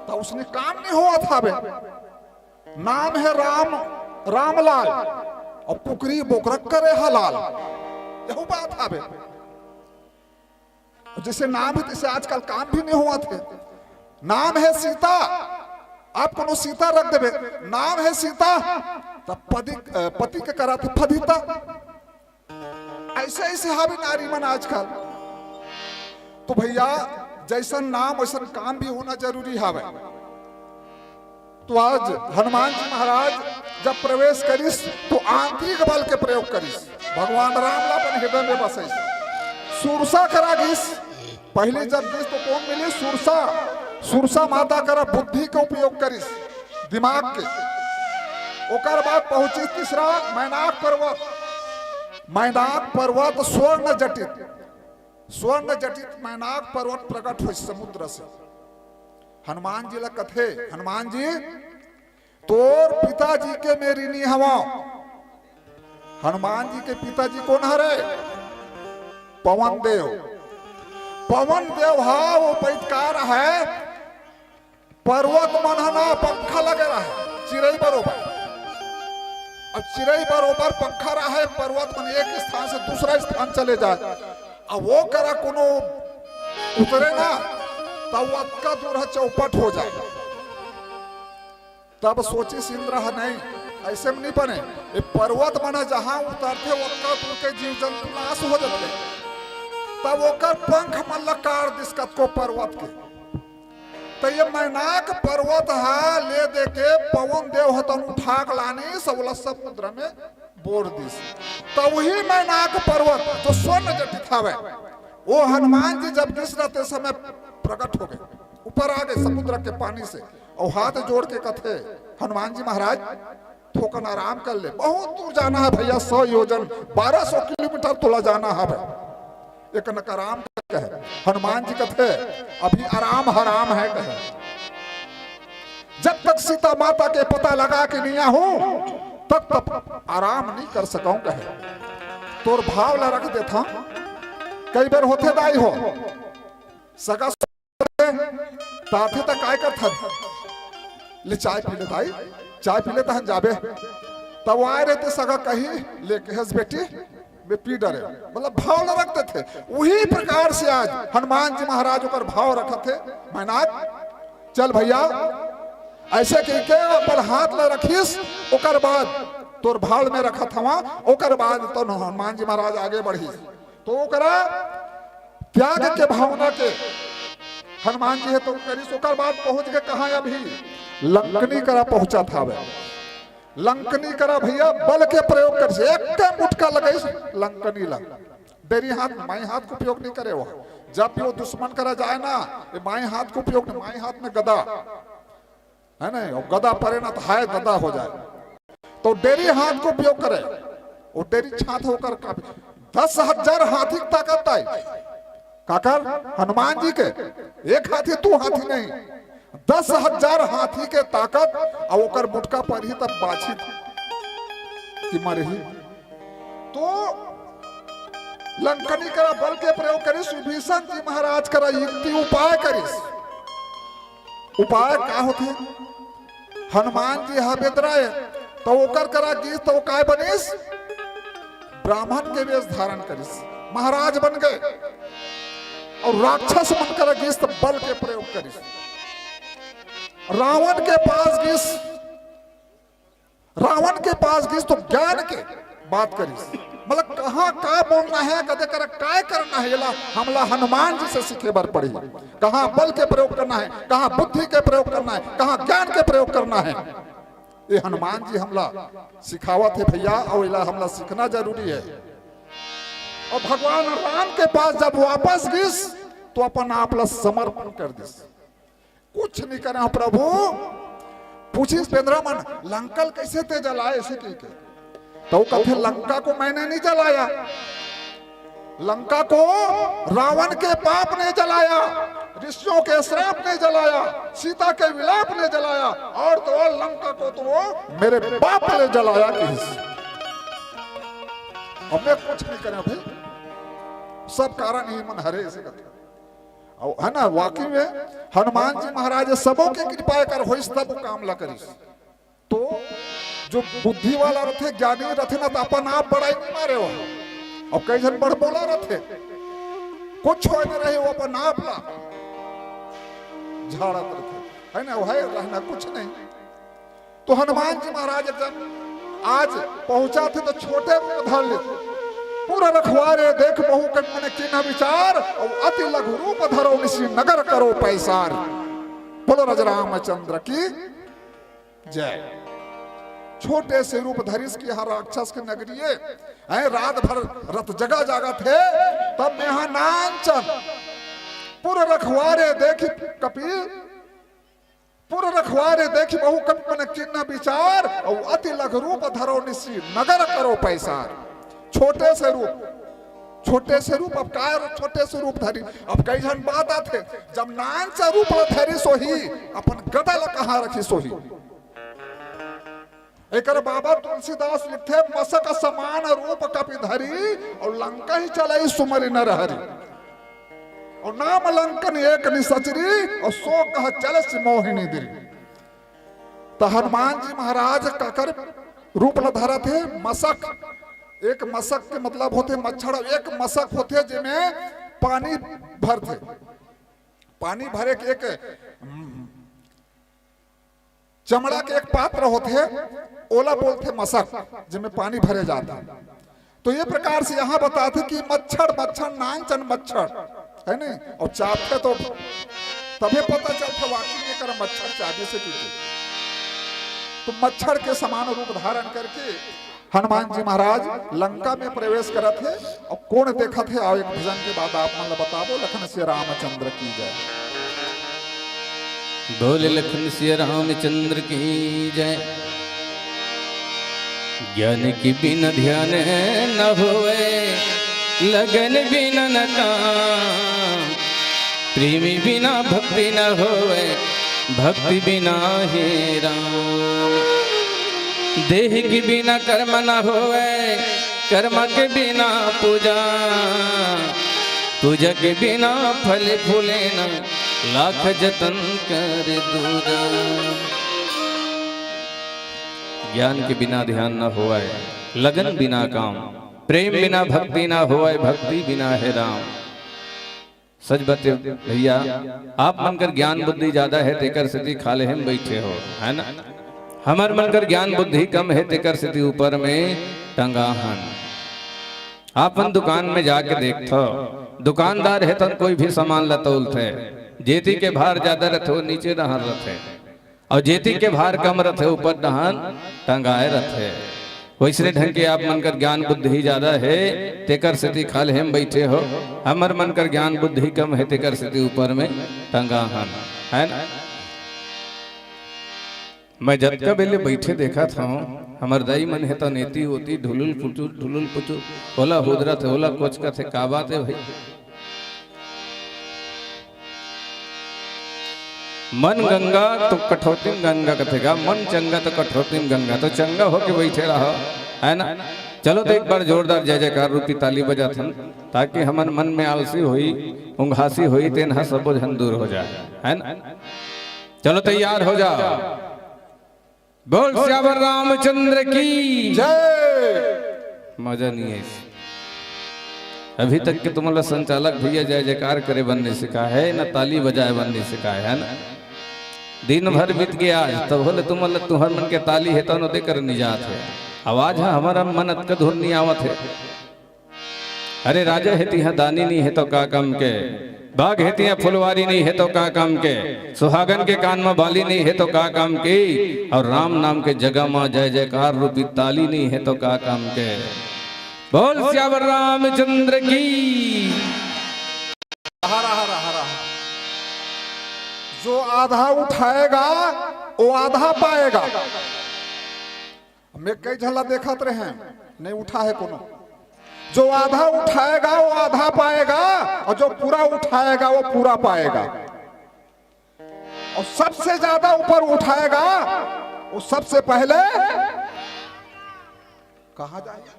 तो उसने काम नहीं हुआ था बे। नाम है राम, रामलाल, और पुकरी बोकरक करे हलाल, यही बात है बे। जैसे नाम है तैसे आजकल काम भी नहीं हुआ थे। नाम है सीता, आप को सीता रख देवे, नाम है सीता तब पति के करा थे फदिता। ऐसे ऐसे हावी नारी मन आजकल। तो भैया जैसा नाम वैसा काम भी होना जरूरी है। तो आज हनुमान जी महाराज जब प्रवेश करिस तो आंतरिक बल के प्रयोग करिस, भगवान राम ला अपन हृदय में बसे। सुरसा करागिस, पहले जब गिस तो कौन मिली सुरसा, सुरसा माता करा बुद्धि के उपयोग करिस, दिमाग के। ओकर बाद पहुंची तीसरा मैनाक पर्वत, मैनाक पर्वत स्वर्ण जटित, स्वर्ण जटित मैनाक पर्वत प्रकट हुई समुद्र से। हनुमान जी ला कथे, हनुमान जी तोर पिताजी के मेरी नी हवा। हनुमान जी के पिताजी कौन हरे? पवन देव। पवन देव हा वो पैतकार है, पर्वत मनहना पंखा लगे रहा चिड़ई बरोबर। अब चिड़ई बरोबर पंखा रहा है, पर्वत मन एक स्थान से दूसरा स्थान चले जाए। अब वो करा कोनो उतरे ना तब अतका दूर है चौपट हो जाए। तब सोची इंद्र नहीं ऐसे में नहीं बने, ये पर्वत मना जहां उतरते उतका दूर के जीव जंतु नाश हो जाते। तब ओकर पंख मन लकार दिस्कत को पर्वत के। तो ये मैनाक पर्वत है ले दे के पवन देव हतन उठाक लानी सबला समुद्र में बोर दिस। तो वही मैनाक पर्वत जो स्वर्ण जटित हवे, वो हनुमान जी जब दिस रहते समय प्रकट हो गए, ऊपर आ गए समुद्र के पानी से। और हाथ जोड़ के कथे हनुमान जी महाराज थोकन आराम कर ले, बहुत दूर जाना है भैया, 100 योजन 1200 किलोमीटर तोला जाना है। एक नक आराम कहे हनुमान जी कथे अभी आराम हराम है कहे। जब तक सीता माता के पता लगा के नहीं हूं तब तक आराम नहीं कर सकूं कहे। तोर भाव ला रख देता कई बार होते दाई हो सगा ताथे तक काय कर था ले चाय पी ले दाई, चाय पी ले तहन जाबे। तब आए रहते सगा कही लेके हस बेटी वे पी डरे, मतलब भाव न रखते थे। वही प्रकार से आज हनुमान जी महाराज ऊपर भाव रखे थे। मैनाक चल भैया ऐसे कह के अपन हाथ ला रखीस, ओकर बाद तोर भाल में रखा था, ओकर बाद तो हनुमान जी महाराज आगे बढ़ी। तो ओकरा त्याग के भावना के हनुमान जी है तो करी। ओकर बाद पहुंच के कहा अभी लंकनी करा पहुंचा था। लंकनी करा भैया बल के प्रयोग कर से एक मुटका लगे लंकनी लंग डेरी हाथ माई हाथ को उपयोग नहीं करे। वो जब भी वो दुश्मन करा जाए ना माई हाथ को उपयोग नहीं, माई हाथ में गदा है ना, और गदा परे ना तो हाय गदा हो जाए। तो डेरी हाथ को उपयोग करे, वो डेरी छात होकर 10,000 हाथी की ताकत आई काकर हनुमान जी के। एक हाथी तू हाथी नहीं, 10,000 हाथी के ताकत। और ओकर मुटका पर ही तब बाछी कि मरही। तो लंकनी करा बल के प्रयोग करिस, विभीषण जी महाराज करा युक्ति उपाय करिस। उपाय का होते हनुमान जी हा बेदराए तो ओकर करा गीस तो काय बनिस, ब्राह्मण के वेश धारण करिस, महाराज बन गए। और राक्षस बनकर गीस तो बल के प्रयोग करिस। रावण के पास गीस तो ज्ञान के बात करिस। मतलब कहाँ का बोलना है, कदे कर काय करना है, ये हमला हनुमान जी से सीखे बर पड़ी। कहाँ बल के प्रयोग करना है, कहाँ बुद्धि के प्रयोग करना है, कहाँ ज्ञान के प्रयोग करना है, ये हनुमान जी हमला सिखावत है भैया। और इला हमला सीखना जरूरी है। और भगवान राम के पास जब वापस गिस तो अपन आप ला समर्पण कर दिस, कुछ नहीं करे प्रभु। पूछिस पेंद्रमन लंकल कैसे ते जलाए इसे के, तो कहते लंका को मैंने नहीं जलाया, लंका को रावण के पाप ने जलाया, ऋषियों के श्राप ने जलाया, सीता के विलाप ने जलाया, और तो और लंका को तो मेरे बाप ने जलाया। और मैं कुछ नहीं करे भाई, सब कारण ही मन हरे ऐसे कहते है ना। वाकई में हनुमान जी महाराज सबों के कृपा कर हो तब काम ला करिस। तो जो बुद्धि वाला रथे, ज्ञानी रथे ना, तो अपन आप बड़ाई नहीं मारे हो। और कई जन बड़ बोला रथे, कुछ हो न रहे वो अपन आप ला झाड़त रथे, है ना, वह रहना कुछ नहीं। तो हनुमान जी महाराज जब आज पहुंचा थे तो छोटे को धर ले, पूरा रखवारे देख बहु कट मन किन्ह विचार, और अति लघु रूप धरो निशी नगर करो पैसार। बोलो राज रामचंद्र की जय। छोटे से रूप धरिस की हर राक्षस के नगरिये, रात भर रत जगा जागा थे, तब में यहाँ नांचन पूरा रखवारे देखी कपिल, पूरा रखवारे देखी बहु कपि मन किन्ह विचार, और अति लघु रूप धरो निशी नगर करो पैसार। छोटे से रूप अब काय छोटे से रूप धरी। अब कई जन बात आते जब नान से रूप धरी सोही अपन गदल कहाँ रखी सोही। एक बाबा तुलसीदास लिखते मसक समान रूप कपि धरी, और लंका ही चलाई सुमरि नर हरि। और नाम लंकन एक निसचरी, और सो कह चल मोहिनी दिल। तो हनुमान जी महाराज काकर रूप धरा थे मसक। एक मसक के मतलब होते मच्छर, एक मसक होते जिसमें पानी भरते, पानी भरे के एक चमड़ा के एक पात्र होते, ओला बोलते मसक, जिसमें पानी भरे जाता। तो ये प्रकार से यहाँ बताते कि मच्छर नांचन मच्छर है नहीं, और चापते तो तभी पता चलता वाकई में कर मच्छर चाबी से पीछे। तो मच्छर के समान रूप धारण करके हनुमान जी महाराज लंका में प्रवेश करा थे। और कौन देखा थे, आओ एक भजन के बाद आप मन बताओ। लखन श्री रामचंद्र की जय। बोले लखन श्री रामचंद्र की जय। ज्ञान की बिना ध्यान न होवे, लगन बिना न काम, प्रेमी बिना भक्ति न होवे, भक्ति बिना हे राम। देह के बिना कर्म न होवे, कर्म के बिना पूजा, पूजा के बिना फल फूले न, लाख जतन कर दूजा। ज्ञान के बिना ध्यान न होवे, लगन बिना काम, प्रेम बिना भक्ति ना होवे, भक्ति बिना है राम। सच बते भैया, आप मनकर ज्ञान बुद्धि ज्यादा है तेकर स्थिति खाले हम बैठे हो, है ना। हमार मनकर ज्ञान बुद्धि कम है तेकर स्थिति ऊपर में टंगा हन। आपन दुकान में जाके देखो, दुकानदार है तो कोई भी सामान लतौल थे, जेती के भार ज्यादा रथे नीचे दहन रथे, और जेती के भार कम रथे ऊपर दहन टंगाए रथे। वैसे ढंग के आप मनकर ज्ञान बुद्धि ज्यादा है तेकर स्थिति खाले हम बैठे हो, हमार मनकर ज्ञान बुद्धि कम है तेकर स्थिति ऊपर में टंगा हन, है ना। मैं जब का बेले बैठे देखा था, हमार दाई मन है तो नेती होती ढुलुल पुचू होला हुदरा थे, होला कोच का थे, का बात है भाई। मन गंगा तो कठौती गंगा कथेगा, मन चंगा तो कठौती गंगा, तो चंगा होके बैठे रहा, है ना। चलो तो एक बार जोरदार जय जयकार रूपी ताली बजा थन, ताकि हमार मन में आलसी हुई उंघासी हुई तेना सब झन दूर हो जाए, है ना। चलो तैयार हो जाओ। बोल श्यावर रामचंद्र की जय। मजा नहीं है इस। अभी तक के तुम्हारा संचालक भैया जय जयकार करे बनने सिखा है ना ताली बजाए बनने सिखा है ना। दिन भर बीत गया आज तब बोले तुम्हार मन के ताली है तो देकर निजात है। आवाज है हमारा मन अतक धुन नहीं आवत है। अरे राजा है तिहा दानी नहीं है तो का काम के, बाघ है तिहा फुलवारी नहीं है तो का काम के, सुहागन के कान में बाली नहीं है तो का काम के, और राम नाम के जगह में जय जयकार रूपी ताली नहीं है तो का काम के। बोल श्यावर रामचंद्र की। हरा हरा हरा। जो आधा उठाएगा वो आधा पाएगा। मैं कई झला देखत रहे नहीं उठा है कोनो। जो आधा उठाएगा वो आधा पाएगा और जो पूरा उठाएगा वो पूरा पाएगा। और सबसे ज्यादा ऊपर उठाएगा वो सबसे पहले कहा जाएगा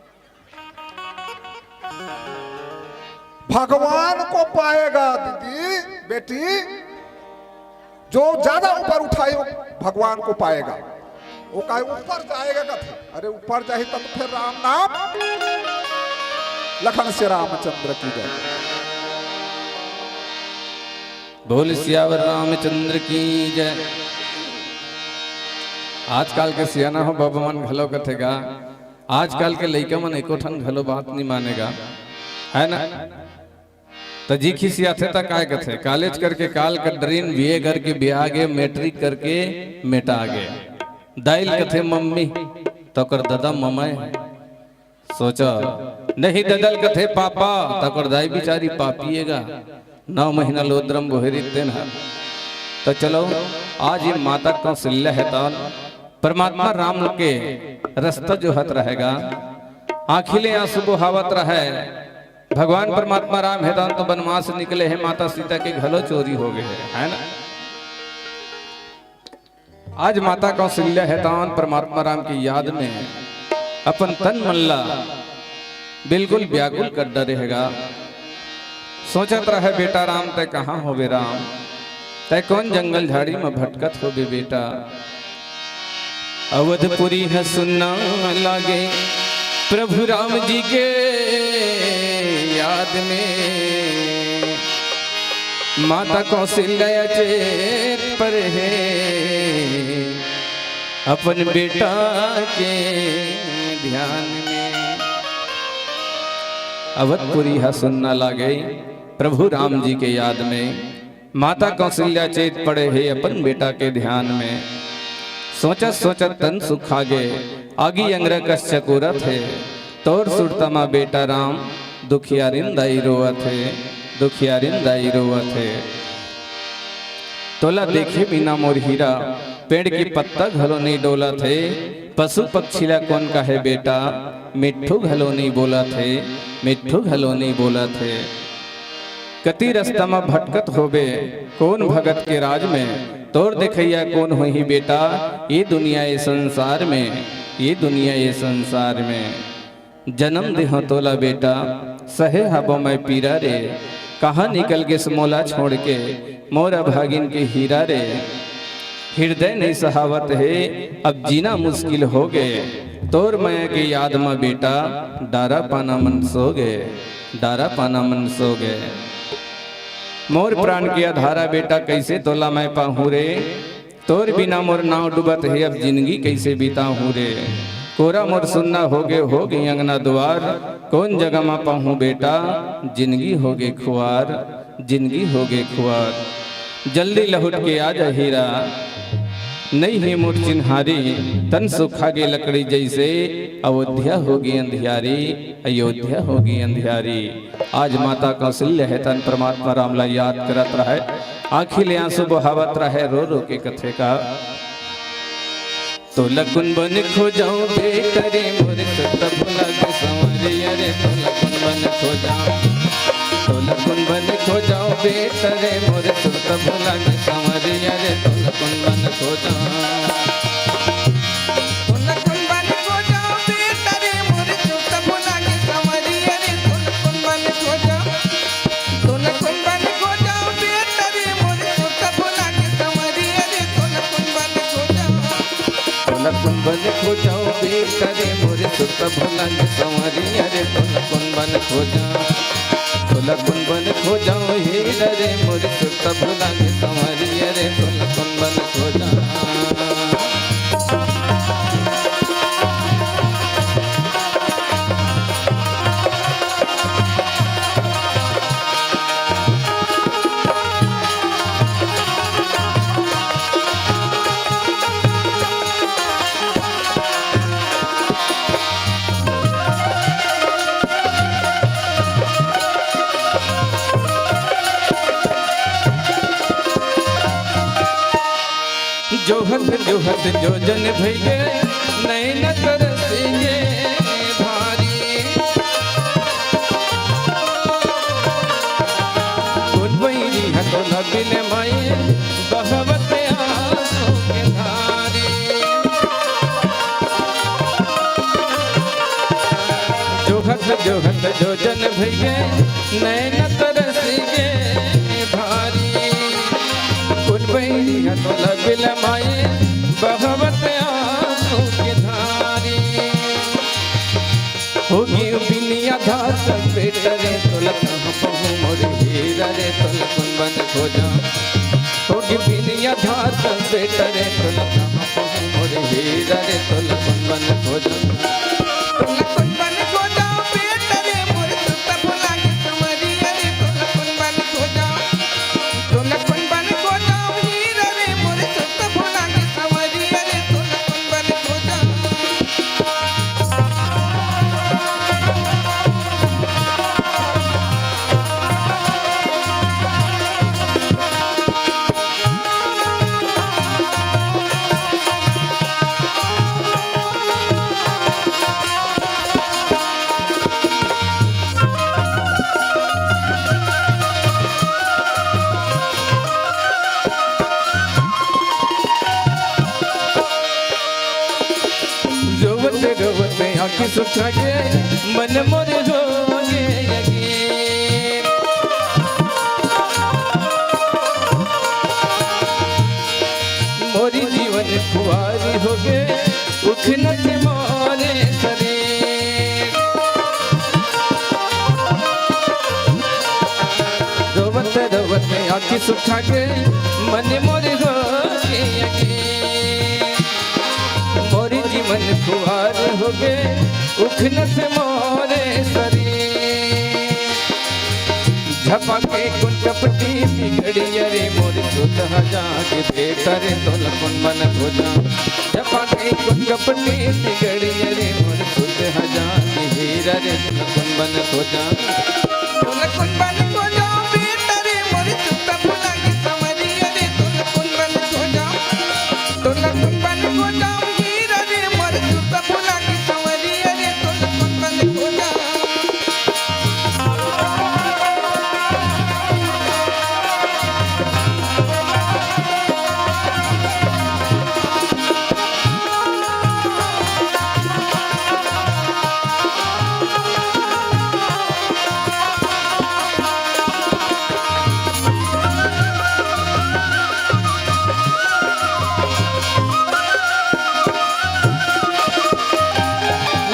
भगवान को पाएगा। दीदी बेटी जो ज्यादा ऊपर उठाए भगवान को पाएगा। वो कहे ऊपर जाएगा कथे। अरे ऊपर जाए तब फिर राम नाम लखन से रामचंद्र की जय। बोल श्यावर रामचंद्र की जय। आजकल के सियाना हो बाबा मन घलो कथेगा। आजकल के लइका मन एको ठन घलो बात नहीं मानेगा है ना। तो जी खिसिया थे तक काय कथे कॉलेज करके काल का ड्रीन बीए करके ब्याह गे मैट्रिक करके मेटा गे। दाइल कथे मम्मी तो कर दादा ममाए सोचा नहीं ददल कथे पापा तो कर दाई बिचारी पापिएगा। 9 महीना लोद्रम गोहरी दिन है। तो चलो आज ये माता कौशल्या है तो परमात्मा राम के रास्ता जो हत रहेगा आखिले आंसू बहावत रहे। भगवान परमात्मा राम है तो वनवास निकले हैं। माता सीता के घलो चोरी हो गए है ना। आज माता कौशल्या है तो परमात्मा राम की याद में अपन तन मल्ला बिल्कुल व्याकुल कर डर रहेगा। सोचत रहे बेटा राम तय कहाँ हो बे राम, तय कौन जंगल झाड़ी में भटकत हो बे बेटा। अवधपुरी है सुनना लागे प्रभु राम जी के याद में। माता कौशल्या चेत पर है अपन बेटा के ध्यान में। अवधपुरी है सुनना लागे प्रभु राम जी के याद में। माता कौशल्या चेत पड़े है अपन बेटा के ध्यान में। सोचत सोचत तन सुखागे आगी अंग्र कस चकोरत है। तोर सुरतमा बेटा राम दुखियारिन दाई रोवत है, दुखियारिन दाई रोवत है। तोला देखे बिना मोर हीरा पेड़ की पत्ता घलो नहीं डोला थे। पशु पक्षीला कौन का है बेटा मिट्ठू घलो नहीं बोला थे, मिट्ठू घलो नहीं बोला थे। कति रास्ता में भटकत होबे कौन भगत के राज में। तोर देखैया कौन हो ही बेटा ये दुनिया ये संसार में, ये दुनिया ये संसार में। जन्म देह तोला बेटा सहे हबो मैं पीरा रे। कहाँ निकल के समोला छोड़ के मोरा भागिन के हीरा रे। हृदय नहीं सहावत है अब जीना मुश्किल हो गए। तोर माया के याद में बेटा डारा पाना मन सो गए, डारा पाना मन सो गए। मोर प्राण की आधारा बेटा कैसे तोला मैं पाहूँ रे। तोर बिना मोर नाव डूबत है अब जिंदगी कैसे बिताऊँ रे। कोरा मोर सुनना हो गई अंगना द्वार। कौन जगह में पाहूँ बेटा जिंदगी हो गई खुआर, जिंदगी हो गई खुआर। जल्दी लहुट के आ जा हीरा नहीं है मोर चिन्हारी। तन सुखा गे लकड़ी जैसे अयोध्या होगी अंधियारी, अयोध्या होगी अंधियारी। आज माता कौशल्या है तन परमात्मा रामला याद करत रहे। आँखी ले आंसू बहावत रहे रो रो के कथे का। तो लकुन बन खो जाऊं बेटरे मोरे सत भुला के संवरिया रे। तो लकुन बन खो जाऊं, तो लकुन बन खो जाऊं बेटरे मोरे सत भुला के संवरिया रे। तो लकुन बन खो जाऊं, तो लकुन बन खो जाऊं बेटरे मोरे सत भुला के संवरिया रे। तो लकुन बन खो जाऊं, तो लकुन बन खो जाऊं बेटरे मोरे सत भुला के संवरिया रे। तो लकुन बन खो जाऊं, तो बन खो जाओ बेटा रे मोरे सुत भुला के संवरिया रे तोला कौन बन खो जाओ तोला कौन बन खो जाओ हीरा रे मोरे सुत भुला के संवरिया रे तोला कौन बन खो जाओ। जोहत जोजन भैगे नैन तरसेंगे भारी बैरी हटोला बिन माए बहवत आंसू के धारी जोहत जोजन भैगे नैन तरसेंगे भारी बैरी हटोला बिन माए बहवत आंसू के धारी होगी बिनिया घास बेटा रे तोला कहाँ पहू मोरे हीरा रे तोला कौन बन खो जाओ होगी बिनिया घास बेटा रे तोला कहाँ पहू मोरे हीरा रे तोला कौन बन खो जाओ। तोला कौन बन खो जाओ बेटा रे मोरे सुत भुला के संवरिया रे तोला कौन बन खो जाओ तोला कौन बन खो जाओ हीरा रे मोरे सुत भुला के संवरिया रे तोला कौन बन खो जाओ। रोवत आँखी सुखा के मन मोरे हो गए मोरी जीवन खुआरी हो गए उख न के मोरे शरीर रोवत आँखी सुखा के मन मोरे हो गए मोरी जीवन खुआर हो गए उखन से मोरे शरीर झपा के कुन कपटी बिगड़िया रे मोरे सुत जाके बेटा रे तोला कौन बन खो जाओ झपा के कुन कपटी बिगड़िया रे मोरे सुत जाके हीरा रे तोला कौन बन खो जाओ। तोला कौन बन खो जाओ बेटा रे मोरे सुत भुला के संवरिया रे तोला कौन बन खो जाओ तोला कौन बन खो जाओ हीरा रे मोरे सुत भुला के संवरिया रे तोला कौन बन खो जाओ।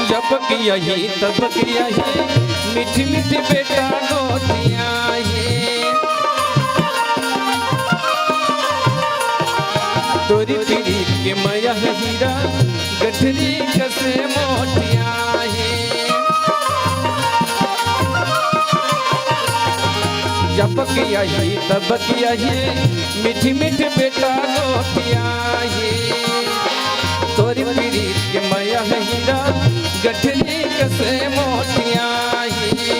जब किया ही तब किया ही मीठी मीठी बेटा गोटिया ही तोरी पीड़ी के माया हीरा गठरी कसे मोटिया ही जब किया ही तब किया ही मीठी मीठी बेटा गोटिया ही तोरी पीड़ी के माया हीरा गठरी कसे मोटिया ही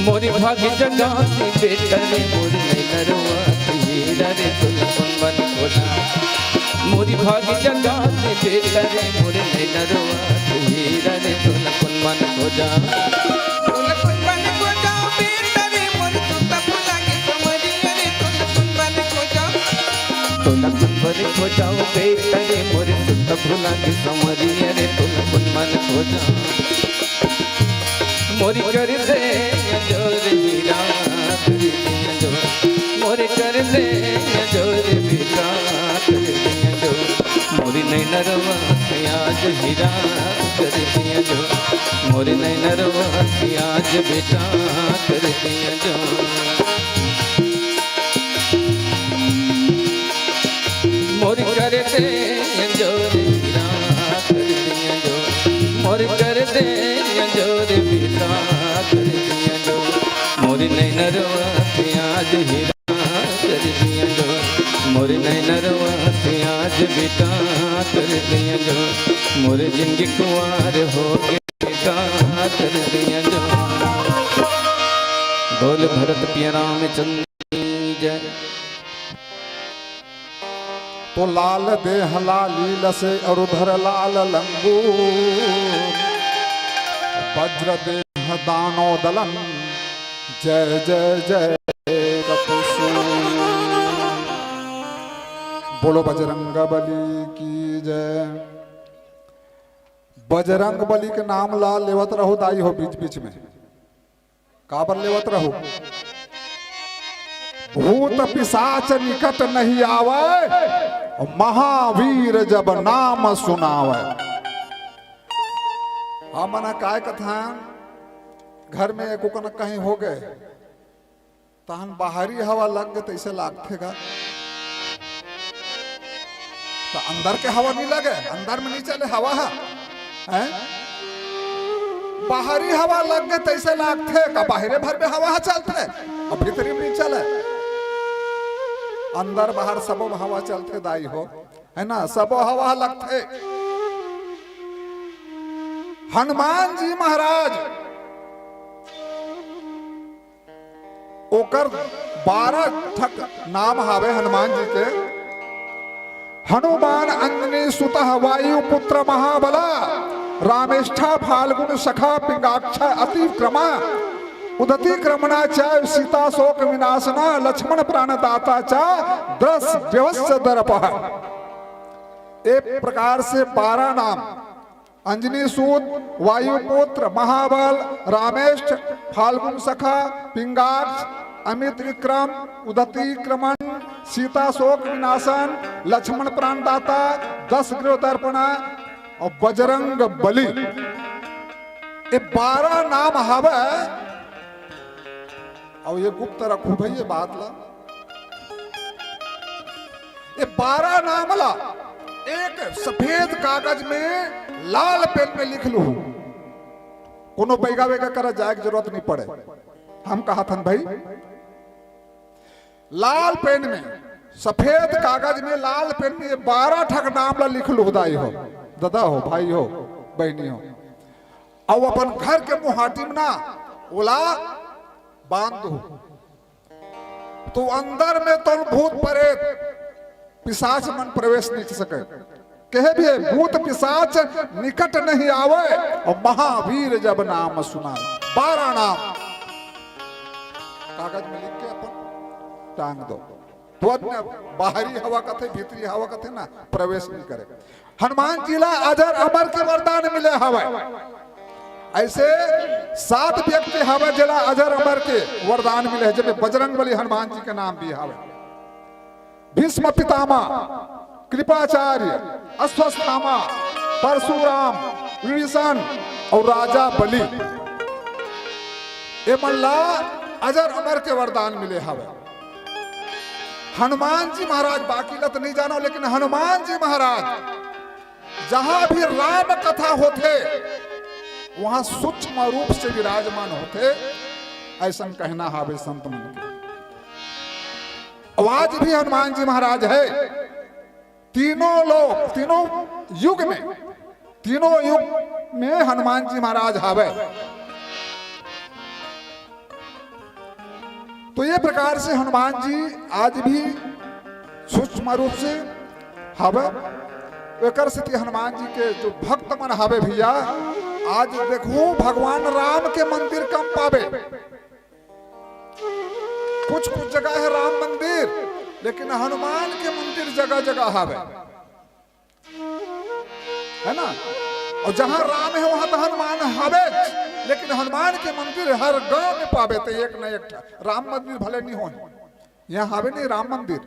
मोरी भागी जगाती बेटा रे मोरी नहीं नरवाती हीरा रे तोला कौन बन खो जाओ मोरी भागी जगाती बेटा रे मोरी नहीं नरवाती हीरा रे तोला कौन बन खो जाओ। तोला कौन बन खो जाओ बेटा रे मोरे सुत भुला के संवरिया रे तोला कौन बन खो जाओ तोला कौन बन खो जाओ बेटा रे मोरे सुत भुला के संवरिया रे तोला कौन बन खो जाओ। मोरी कर दे जोर हीरा कर दे जोर मोरी कर दे जोर हीरा कर दे जोर मोरी नैनरवा आज हीरा कर दिया जो, मोर नैनरवा आज बेटा कर दिया जो। मोर कर दे जोर हीरा कर दिया जो, मोर कर दे जोर बेटा कर दिया जो, मोर नैनरवा आज हीरा कर दिया जो, मोर नैनरवा आज बेटा कर दिया जो, मोर जिंदगी कुंवार हो बेटा कर दिया जो। बोल भरत पिया रामचंद्र की जय। तो लाल देह लालील से अरुधर लाल लंबू, वज्र देह दानो दलन, जय जय जय कपुसु। बोलो बजरंग बली की जय। बजरंग बली के नाम ला लेवत रहो दाई हो बीच बीच में, काबर लेवत रहो। भूत पिशाच निकट नहीं आवे, महावीर जब नाम सुनावे। हमना काय कथा घर में एको कन कहीं हो गए तहन बाहरी हवा लग गए तैसे लागतेगा, तो अंदर के हवा नहीं लगे, अंदर में नहीं चले हवा है? बाहरी हवा लग गए तैसे लागते का, बाहरे भर में हवा चलते और भीतरी में नहीं चले, अंदर बाहर सब हवा चलते दाई हो, है ना, सब हवा लगते। हनुमान जी महाराज ओकर 12 ठक नाम हावे हनुमान जी के। हनुमान अंजनी सुतः वायु पुत्र महाबला, रामेष्ठा फाल्गुन सखा पिंगाक्षा अति क्रमा, उदति क्रमणा च सीता शोक विनाशना, लक्ष्मण प्राणदाता च दस व्यवस्य दर्पः। एक प्रकार से 12 नाम अंजनी सूत, वायुपुत्र, महाबल, रामेष्ठ, फाल्गुन सखा, पिंगाक्ष, अमित विक्रम, उदति क्रमण, सीता शोक विनाशन, लक्ष्मण प्राणदाता, 10 गृह दर्पणा और बजरंग बली, ये 12 नाम हवे। और ये गुप्त रखू भाई ये बात ला, ये 12 नाम ला एक सफेद कागज में लाल पेन में लिख लू, कोनो पैगा वेगा कर जाए की जरूरत नहीं पड़े। हम कहा था भाई लाल पेन में, सफेद कागज में लाल पेन में ये 12 ठक नाम ला लिख लू, दाई हो, दादा हो, भाई हो, बहनी हो, और अपन घर के मुहाटी में ना ओला बांध दो, तो अंदर में तो भूत प्रेत पिशाच मन प्रवेश नहीं कर सके। कहे भी है भूत पिशाच निकट नहीं आवे, और महावीर जब नाम सुना। 12 नाम कागज में लिख के अपन टांग दो, तो अन्य बाहरी हवा कथे भीतरी हवा कथे ना प्रवेश नहीं करे। हनुमान जी ला अजर अमर के वरदान मिले हवा, ऐसे 7 व्यक्ति हवा जला अजर अमर के वरदान मिले, जब बजरंग बली हनुमान जी के नाम भी हवा। भीष्म पितामह, कृपाचार्य, अश्वत्थामा, परशुराम, विभीषण और राजा बलि, ये मल्ला अजर अमर के वरदान मिले हवे। हनुमान जी महाराज बाकी लत नहीं जानो, लेकिन हनुमान जी महाराज जहां भी राम कथा होते वहां सूक्ष्म रूप से विराजमान होते, ऐसा कहना हावे संत मन के। आज भी हनुमान जी महाराज है, तीनों लोग, तीनों युग में हनुमान जी महाराज हावे। तो ये प्रकार से हनुमान जी आज भी सूक्ष्म रूप से हावे। एकर स्थिति हनुमान जी के जो भक्त मन हावे भैया, आज देखो भगवान राम के मंदिर कम पावे, कुछ जगह है राम मंदिर, लेकिन हनुमान के मंदिर जगह जगह हावे, है ना। और जहां राम है वहां तो हनुमान हावे, लेकिन हनुमान के मंदिर हर गांव में पावे, तो एक न एक राम मंदिर भले नहीं हो, यहाँ हावे नहीं राम मंदिर,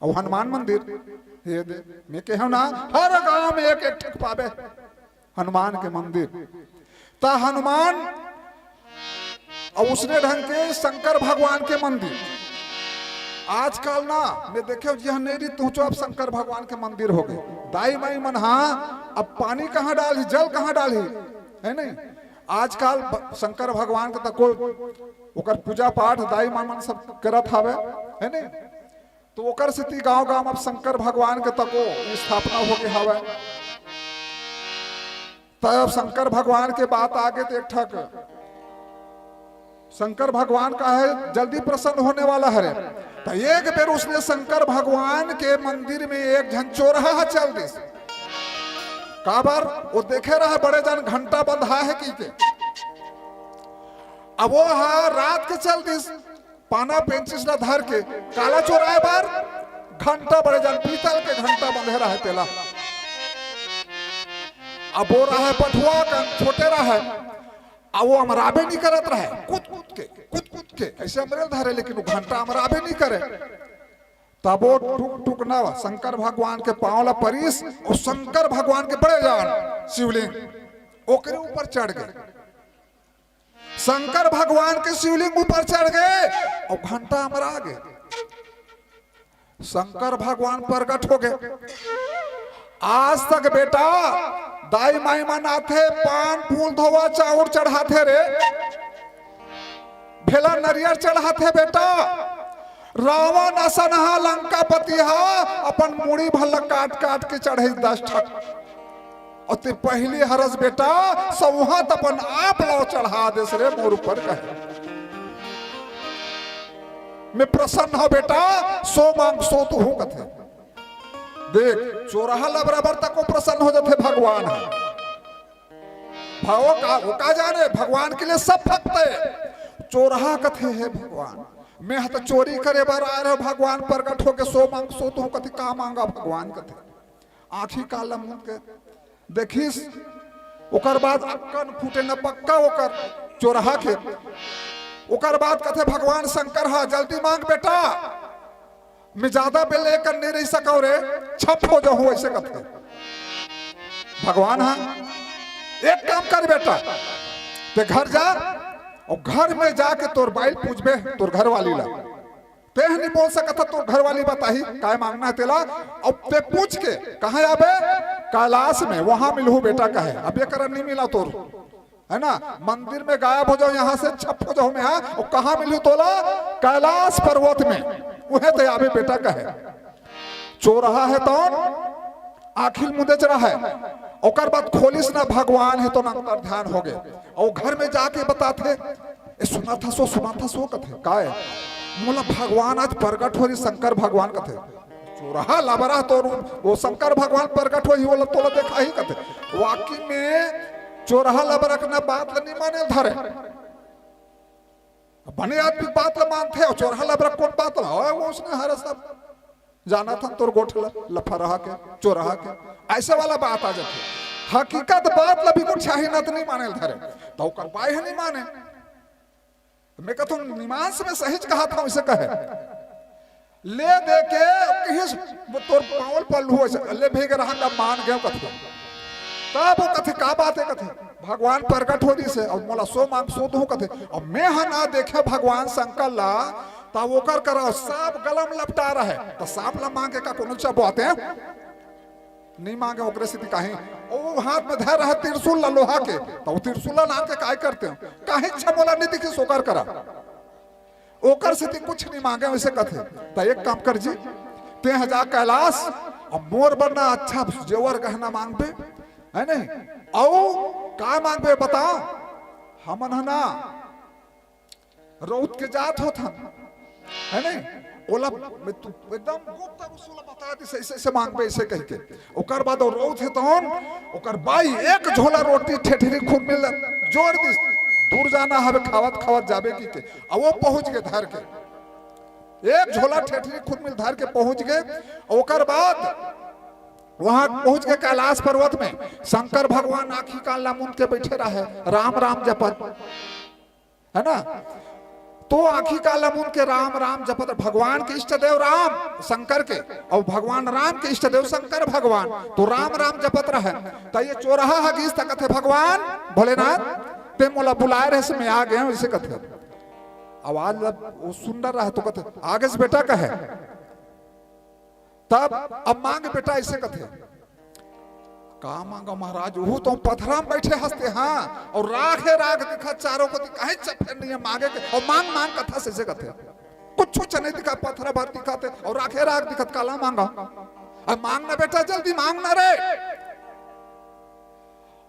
और हनुमान मंदिर ये दे मैं कहो ना हर गांव में एक एक ठक पावे हनुमान के मंदिर। ता हनुमान और उसने ढंग के शंकर भगवान के मंदिर आजकल ना मैं देखे यह नहीं तू अब शंकर भगवान के मंदिर हो गए दाई माई मन। हाँ अब पानी कहाँ डाली जल कहाँ डाली है नहीं। आजकल शंकर भगवान के तको ओकर पूजा पाठ दाई मामन सब करत हवे है नहीं। तो ओकर से गांव गांव अब शंकर भगवान के तको स्थापना हो गई हवे। तब शंकर भगवान के बात आगे तो एक ठक शंकर भगवान का है जल्दी प्रसन्न होने वाला है। तो एक बेर उसने शंकर भगवान के मंदिर में एक झन चोरहा चल दी काबर वो देखे रहा बड़े जन घंटा बंधा है की के। अब वो रात के चल दी पाना पेंचिस न धर के काला चोराए बार घंटा बड़े जन पीतल के घंटा बंधे रहे तेला। अब वो रहा पठुआ का छोटे रहा अब वो अमराबे नहीं करत रहे कूद के ऐसे अमरेल धरे लेकिन वो घंटा अमराबे नहीं करे। तब वो टुक टुक ना शंकर भगवान के पांवला परिस और शंकर भगवान के बड़े जान शिवलिंग ओकरे ऊपर चढ़ गए। शंकर भगवान के शिवलिंग ऊपर चढ़ गए और घंटा अमरा गए। शंकर भगवान प्रकट हो गए। आज तक बेटा दाई माई मनाथे पान फूल धोवा चाउर चढ़ाते रे भेला नरियर चढ़ाते बेटा। रावण असनहा लंका पतिहा अपन मुड़ी भल्ला काट काट के चढ़े 10 ठक और ते पहली हरस बेटा सौहत अपन आप लो चढ़ा दे रे मोर ऊपर कहे मैं प्रसन्न हो बेटा सो मांग सो तो हूं कथे। देख चोरहा बराबर तक को प्रसन्न हो जाते भगवान है भाव का जाने भगवान के लिए सब भक्त है। चोरहा कथे है भगवान मैं हत चोरी करे बार आ रहे भगवान प्रकट हो के सो मांग सो तो कथे का मांगा भगवान कथे आंखी काला मुंह के देखिस ओकर बाद अक्कन फूटे न पक्का ओकर चोरहा के। ओकर बाद कथे भगवान शंकर हा जल्दी मांग बेटा मैं ज्यादा बेल लेकर नहीं रह सका रे छप हो जाऊं ऐसे कथे भगवान। हाँ एक काम कर बेटा ते घर जा और घर में जाके तोर बाइल पूछबे तोर घर वाली ला ते नहीं बोल सकता तोर घर वाली बताही काय मांगना है तेला और ते पूछ के कहाँ आबे कैलाश में वहां मिलू बेटा कहे अब ये कर नहीं मिला तोर है ना मंदिर में गायब हो जाओ यहाँ से छप हो जाओ मैं और कहाँ मिलू तोला कैलाश पर्वत में वह तो आबे बेटा कहे। चोरहा है तो आखिर मुदे चढ़ा है ओकर बाद खोलिस ना भगवान है तो ना ध्यान हो गए और घर में जाके बताते सुना था सो कथे काय मोला भगवान आज प्रकट हो रही शंकर भगवान कथे। चोरहा लाबरा तो वो शंकर भगवान प्रकट हो बोला तोला देखा ही कथे वाकई में चोरहा लाबरा ना बात नहीं माने धरे बने आदमी बात ला मानते और चोरहा लाबरा कौन बात ला वो उसने हर सब जाना था तोर गोठला लफरहा के चोरहा के ऐसे वाला बात आ जाती हकीकत बात ला भी कुछ चाही ना तो नहीं माने धरे तो कर पाए है नहीं माने। मैं कहता हूं निमांस में सहिज कहा था उसे कहे ले दे के किस तोर पावल पल्लू ऐसे ले भेग रहा ना मान गए कथे तब वो कथे का बात है कथे भगवान प्रकट हो दी से और मोला सो मांग सो दू कथे और मैं हा ना देखे भगवान शंकर ला तब वो कर सांप गलम लपटा रहा है तो सांप ला मांगे का कोनो चबाते हैं नहीं मांगे ओकरे से कहीं ओ हाथ में धर रहा त्रिशूल ला लोहा के तो त्रिशूल ला नाम के काय करते हो काहे छमोला नहीं दिखी सोकर करा ओकर से कुछ नहीं मांगे वैसे कथे तो एक काम कर जी ते हजार कैलाश और मोर बनना अच्छा जेवर गहना मांगबे है नहीं औ का मांगबे बताओ हमन है ना रौत के जात होता है नहीं ओला एकदम गुप्त रसूल बता दी ऐसे ऐसे मांगबे ऐसे कह के ओकर बाद और रौत है तौन ओकर बाई एक झोला रोटी ठेठरी खूब मिल जोड़ दी दूर जाना हवे खावत खावत जाबे की के अब वो पहुंच गए धर के एक झोला ठेठरी खूब मिल धर के पहुंच गए ओकर बाद वहां पहुंच के कैलाश पर्वत में शंकर भगवान आखी काला मुंह के बैठे रहे राम राम जपत है ना तो आखी काला मुन के राम राम जपत, भगवान के इष्ट देव राम शंकर के और भगवान राम के इष्ट देव शंकर भगवान, तो राम राम जपत रहे। तो ये चोरहा हगीस तक कथे भगवान भोलेनाथ ते मोला बुलाए रहे से मैं आ गया इसे कथे। आवाज वो सुंदर रहा तो कथे आगे से बेटा कहे, तब अब मांग बेटा इसे कथे। कहा मांगा महाराज, वो तो पथरा में बैठे हंसते हाँ, और राख है राख दिखा चारों को दिखा चफेर नहीं है मांगे के, और मांग मांग कथा से कथे कुछ नहीं दिखा, पथरा भर दिखाते और राखे राख दिखत काला मांगा। अब मांगना बेटा जल्दी मांगना रे।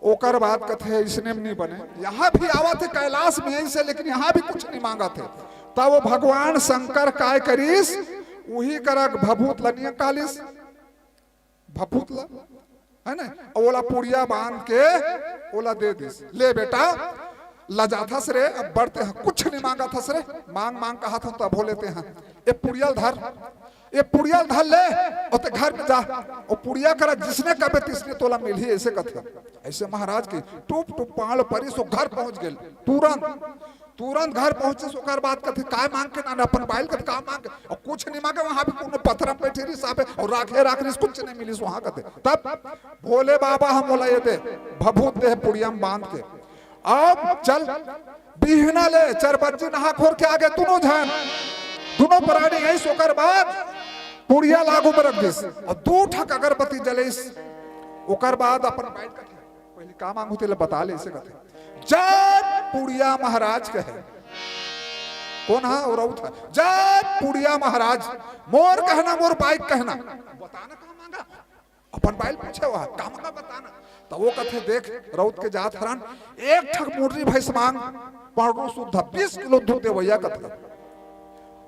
ओकर बात कथे इसने नहीं बने, यहाँ भी आवा थे कैलाश में ऐसे, लेकिन यहाँ भी कुछ नहीं मांगा थे। तब वो भगवान शंकर काय करीस, वही करक भभूत लनिया कालिस, भभूत ला है ना, ओला पुड़िया बांध के ओला दे दिस, ले बेटा लजा था रे, अब बढ़ते हैं, कुछ नहीं मांगा था रे, मांग मांग कहा था तो अब हो लेते हैं, ये पुड़िया धर, ये पुड़िया धर ले और ते घर में जा, और पुड़िया करा जिसने कबे तिसने तोला मिल ही, ऐसे कथे। ऐसे महाराज की टूप टूप पाल परी सो घर पहुंच गए, तुरंत घर पहुंचे। सोकर बात कथे काय मांग के ना अपन बाइल कथे का मांग, और कुछ नहीं मांगे, वहां भी कोनो पत्थर पे बैठे रही साहब और राखे राखरी कुछ नहीं मिली वहां कथे। तब भोले बाबा हम बोला ये दे भभूत दे पुड़िया में बांध के, अब चल बिहना ले चार बच्चे नहा खोर के आगे दोनों प्राणी यही सोकर बाद पुड़िया लागू में रख दिस और 2 ठक अगरबत्ती जलेस। ओकर बाद अपन बाइल कथे पहले का मांग होते बता ले इसे कथे। जय पुड़िया महाराज कहे, कौन है और था, जय पुड़िया महाराज, मोर कहना मोर बाइक कहना, बताना कहा मांगा, अपन बाइल पूछे वहां का मांगा बताना। तो वो कथे देख रौत के जात हरान, 1 ठक मुर्री भैंस मांग पाउडर शुद्ध 20 किलो दूध दे भैया कथे।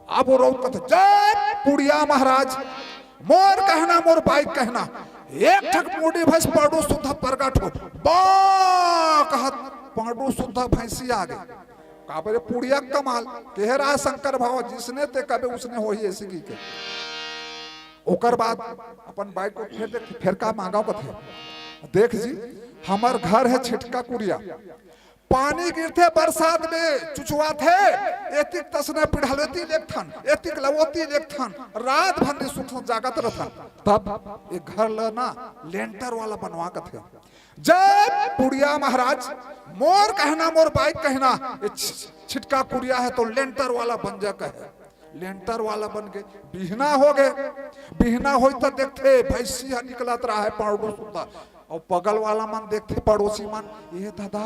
अब वो रौत कथे जय पुड़िया महाराज, मोर कहना मोर बाइक कहना, 1 ठक मुर्री भैंस पाउडर शुद्ध प्रगट हो बा कहत पांडु शुद्ध भैंसी आ गए। काबरे पुड़िया कमाल कह रहा शंकर भाव, जिसने ते कबे उसने हो ही ऐसी की के। ओकर बाद अपन बाइक को फिर का मांगा कथे, देख जी हमार घर है छिटका कुड़िया, पानी गिरते बरसात में चुचुआ थे, एतिक तसने पिढ़लती लेखथन, एतिक लवोती लेखथन, रात भर सुख जागत रहथन। तब एक घर लेना लेंटर वाला बनवा कथे। जय पुड़िया महाराज, मोर कहना मोर बाइक कहना, छिटका कुड़िया है तो लेंटर वाला बन जा कहे। लेंटर वाला बन गए, बिहना हो गए, बिहना हो तो देखते भैंसी निकलत रहा है पाउडर सुद्धा, और बगल वाला मन देखते पड़ोसी मन, ये दादा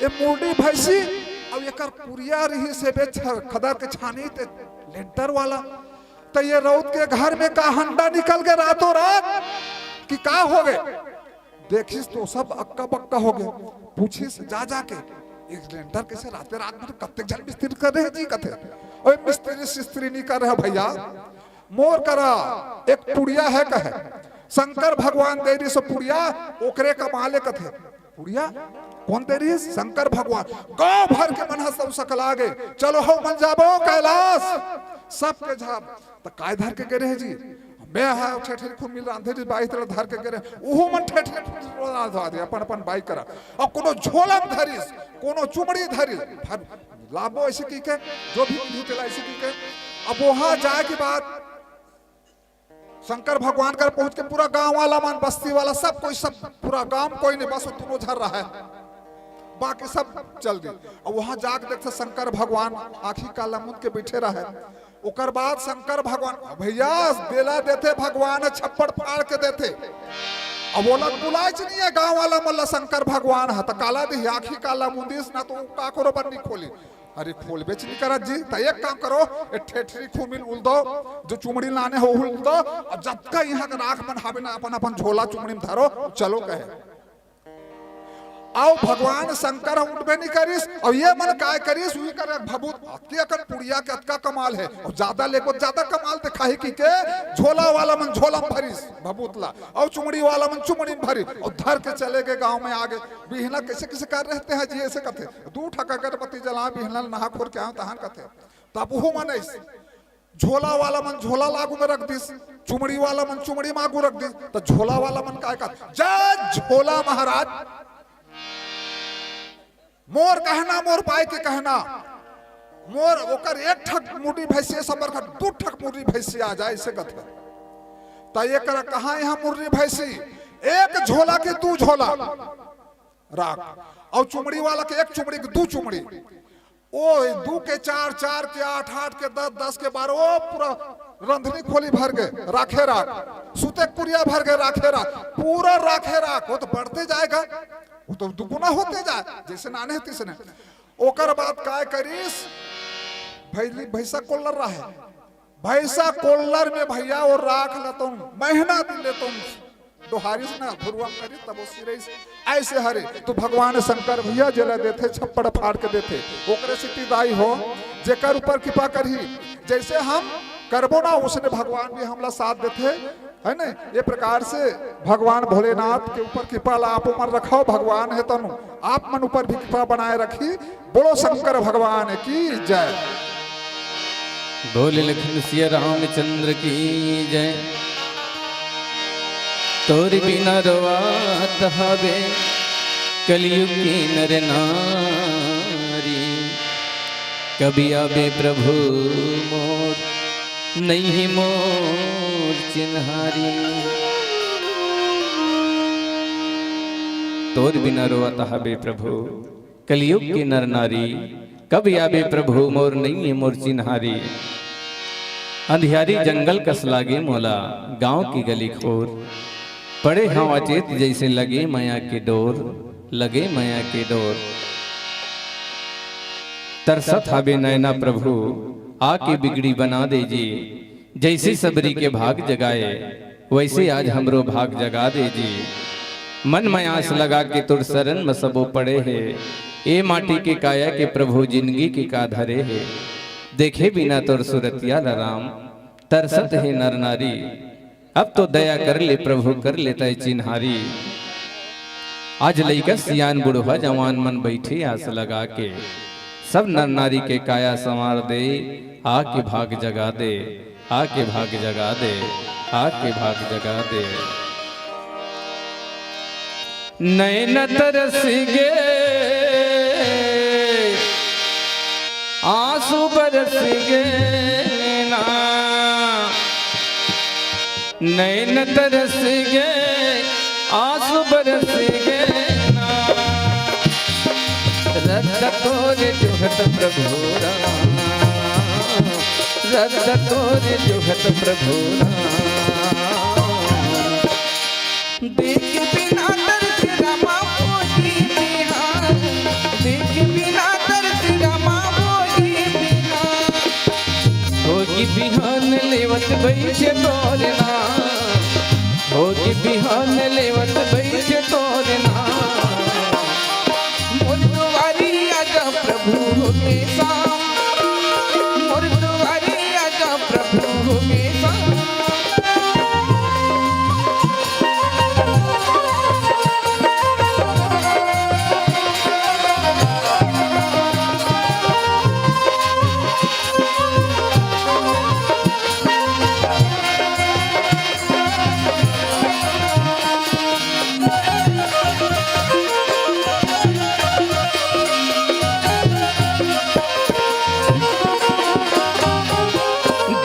ये मुर्डी भैंसी अब एक कुड़िया रही से बेच खदर के छानी ते लेंटर वाला, तो ये रौत के घर में का हंडा निकल गए रातों रात कि का हो गए। देखिस तो सब अक्का बक्का हो गए, पूछिस जा जाके एक लेंटर कैसे रात में कत्ते जल मिस्त्री कर रहे जी कथे, ओए मिस्त्री नहीं कर रहे भैया, मोर करा एक पुड़िया है कहे, शंकर भगवान दे रही सो पुड़िया, ओकरे का माले कथे। पुड़िया कौन दे रही है? शंकर भगवान। गांव भर के मन सब सकला गए, चलो हो मन जाबो कैलाश, सबके झाब तो काय धर के गिरे जी, मैं है ठेठे खूब मिल रांधे जी बाई तरह धर के गिरे, ओहो मन ठेठे धरा दे अपन अपन बाई करा, और कोनो झोलम धरिस, कोनो चुमड़ी धरिस, लाभो ऐसे की के जो भी भूतला ऐसे की के। अब वहां जाए की बात शंकर भगवान कर पहुंच के पूरा गांव वाला मान बस्ती वाला सब कोई, सब पूरा गांव कोई नहीं, बस दोनों झर रहा है, बाकी सब चल गए। और वहां जाके देखते शंकर भगवान आखी काला मुंद के बैठे रहे। ओकर बाद शंकर भगवान भैया बेला देते भगवान छप्पड़ फाड़ के देते, अब बोला बुलाच नहीं है गांव वाला मल्ला शंकर भगवान है तो काला दी आखी काला मुंदिस ना तो का करो पर नहीं खोली, अरे खोल बेच नहीं करा जी, तो एक काम करो ठेठरी खूमिल उल दो, जो चुमड़ी लाने हो उल दो, और जब का यहाँ का राख मन हावे ना अपन अपन झोला चुमड़ी में धरो चलो कहे। आओ भगवान शंकर उठबे नहीं करिस, और ये मन काय करिस वही कर भभूत के अकन पुड़िया के अतका कमाल है, और ज्यादा लेको ज्यादा कमाल दिखाई की के झोला वाला मन झोला में भरिस भभूतला, और चुमड़ी वाला मन चुमड़ी में भरी, और धर के चले गए गांव में आगे। बिहना कैसे कैसे कर रहते हैं जी, ऐसे कथे 2 ठक अगरबत्ती जला बिहना नहा खोर के आओ तहां कथे, तब वो मन झोला वाला मन झोला लागू में रख दिस, चुमड़ी वाला मन चुमड़ी में आगू रख दिस, तो झोला वाला मन काय का जय झोला महाराज, मोर कहना मोर पाए के कहना, मोर ओकर एक ठक मुर्री भैंसी समर का दू ठक मुर्री भैंसी आ जाए ऐसे कथे तो ये कर कहा यहाँ मुर्री भैंसी एक झोला के दू झोला राख और चुमड़ी वाला के एक चुमड़ी के दू चुमड़ी ओ दू के चार चार के आठ आठ के दस दस के बारह ओ पूरा रंधनी खोली भर गए राखे राख सुते कुरिया भर गए राखे राख पूरा राखे राख वो तो बढ़ते जाएगा वो तो दुगुना होते जाए जैसे नाने तीसरे ने ओकर बात काय करीस भैसा कोल्लर रहा भैसा कोल्लर में भैया और राख ले तुम महीना दिन ले तुम दोहारी ना धुरुआ करी तब वो सिरे ऐसे हरे तो भगवान शंकर भैया जला देते छप्पड़ फाड़ के देते ओकरे सिटीदाई हो जेकर ऊपर कृपा करी जैसे हम करबो ना उसने भगवान भी हमला साथ देते है ना ये प्रकार से भगवान भोलेनाथ के ऊपर कृपा ला आप मन रखाओ भगवान है तनु आप मन ऊपर भी कृपा बनाए रखी बोलो शंकर भगवान की जय बोले लखन सिया रामचंद्र की जय तोर बिना रोवात हवे कलयुग की नर नारी कभी आवे प्रभु मोर नहीं मोर चिन्हारी तोर बिना रोवात हवे प्रभु कलयुग की नर नारी कभी आवे प्रभु मोर नहीं मोर चिन्हारी अंधियारी जंगल कस लागे मोला गांव की गली खोर पड़े हवा चेत जैसे लगे माया के डोर लगे माया के डोर तरसत हबे नैना प्रभु आके बिगड़ी बना दीजिए जैसे सबरी के भाग जगाए वैसे आज हमरो भाग जगा दीजिए मन में आस लगा के तुर शरण में सबो पड़े है ए माटी के काया के प्रभु जिंदगी की का धरे है देखे बिना तुर सुरतिया राम तरसत है नर नारी अब तो दया कर ले प्रभु कर लेता है चिन्हारी आज लइका सियान बुढ़वा जवान मन बैठे आस लगा के सब नर नारी के काया संवार दे आके भाग जगा दे आके भाग जगा दे आके भाग जगा दे नैन तरस गे आंसू बरस गे ना नैन तरस गे आंसू बरस गे ना रद तोरे जुहत प्रभु राम रद तोरे जुहत प्रभु राम देख बिना दर्द रमा भोगी बिहार देख बिना दर्द रमा भोगी बिहार होगी बिहान लेवत बैठे तोरना होगी बिहान लेवत बैठे तोरना मोर दुआरी आजा प्रभु के साम मोर दुआरी आजा प्रभु के साम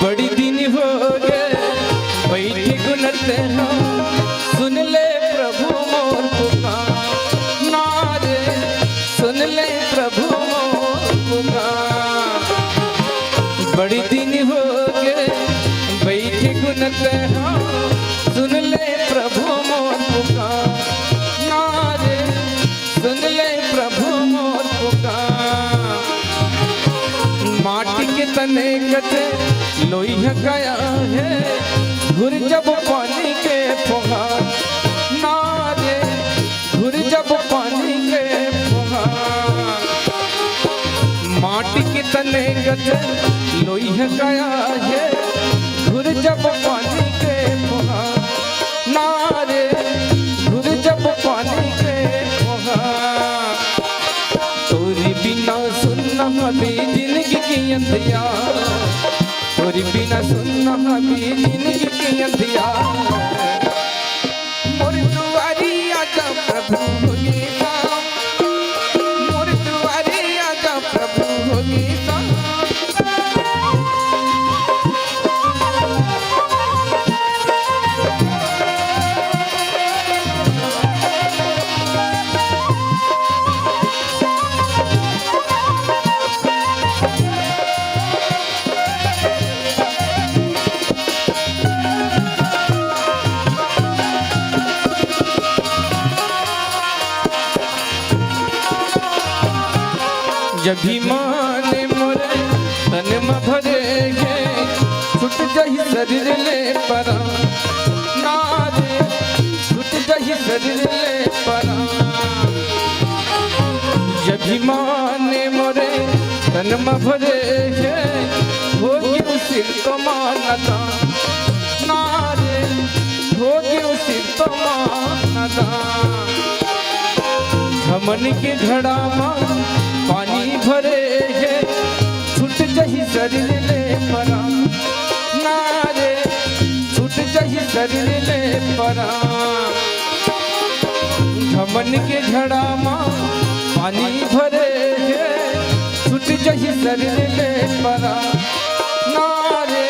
बड़ी दिन हो गए बैठे गुनते हो सुन ले प्रभु मोर पुकार नारे सुन ले प्रभु मोर पुकार बड़ी दिन हो गए बैठे गुनते हो सुन ले प्रभु मोर पुकार नारे सुन ले प्रभु मोर पुकार माटी के तने कटे लोहिया गया है घुर जब पानी के फुहार नारे घुर जब पानी के फुहार माटी के तने कटे लोहिया गया है घुर जब पानी के फुहार नारे घुर जब पानी के फुहार तोरी बिना सुनना भी जिंदगी की अंधिया तोरी बिना सुनना भी जिंदगी की अंधिया मोर दुआरी आजा प्रभु के साम मोर दुआरी आजा प्रभु के साम जब भी माने मोरे तन में भरे गे छुट जही शरीर ले परा नारे छुट जही शरीर ले परा जब भी माने मोरे तन में भरे गे होगी उसी तो मानता नारे होगी उसी तो मानता घमन के घड़ा में पानी भरे है छूट जही शरीर ले परा नारे छूट जही शरीर ले परा घमन के घड़ा में पानी भरे है छूट जही शरीर ले परा नारे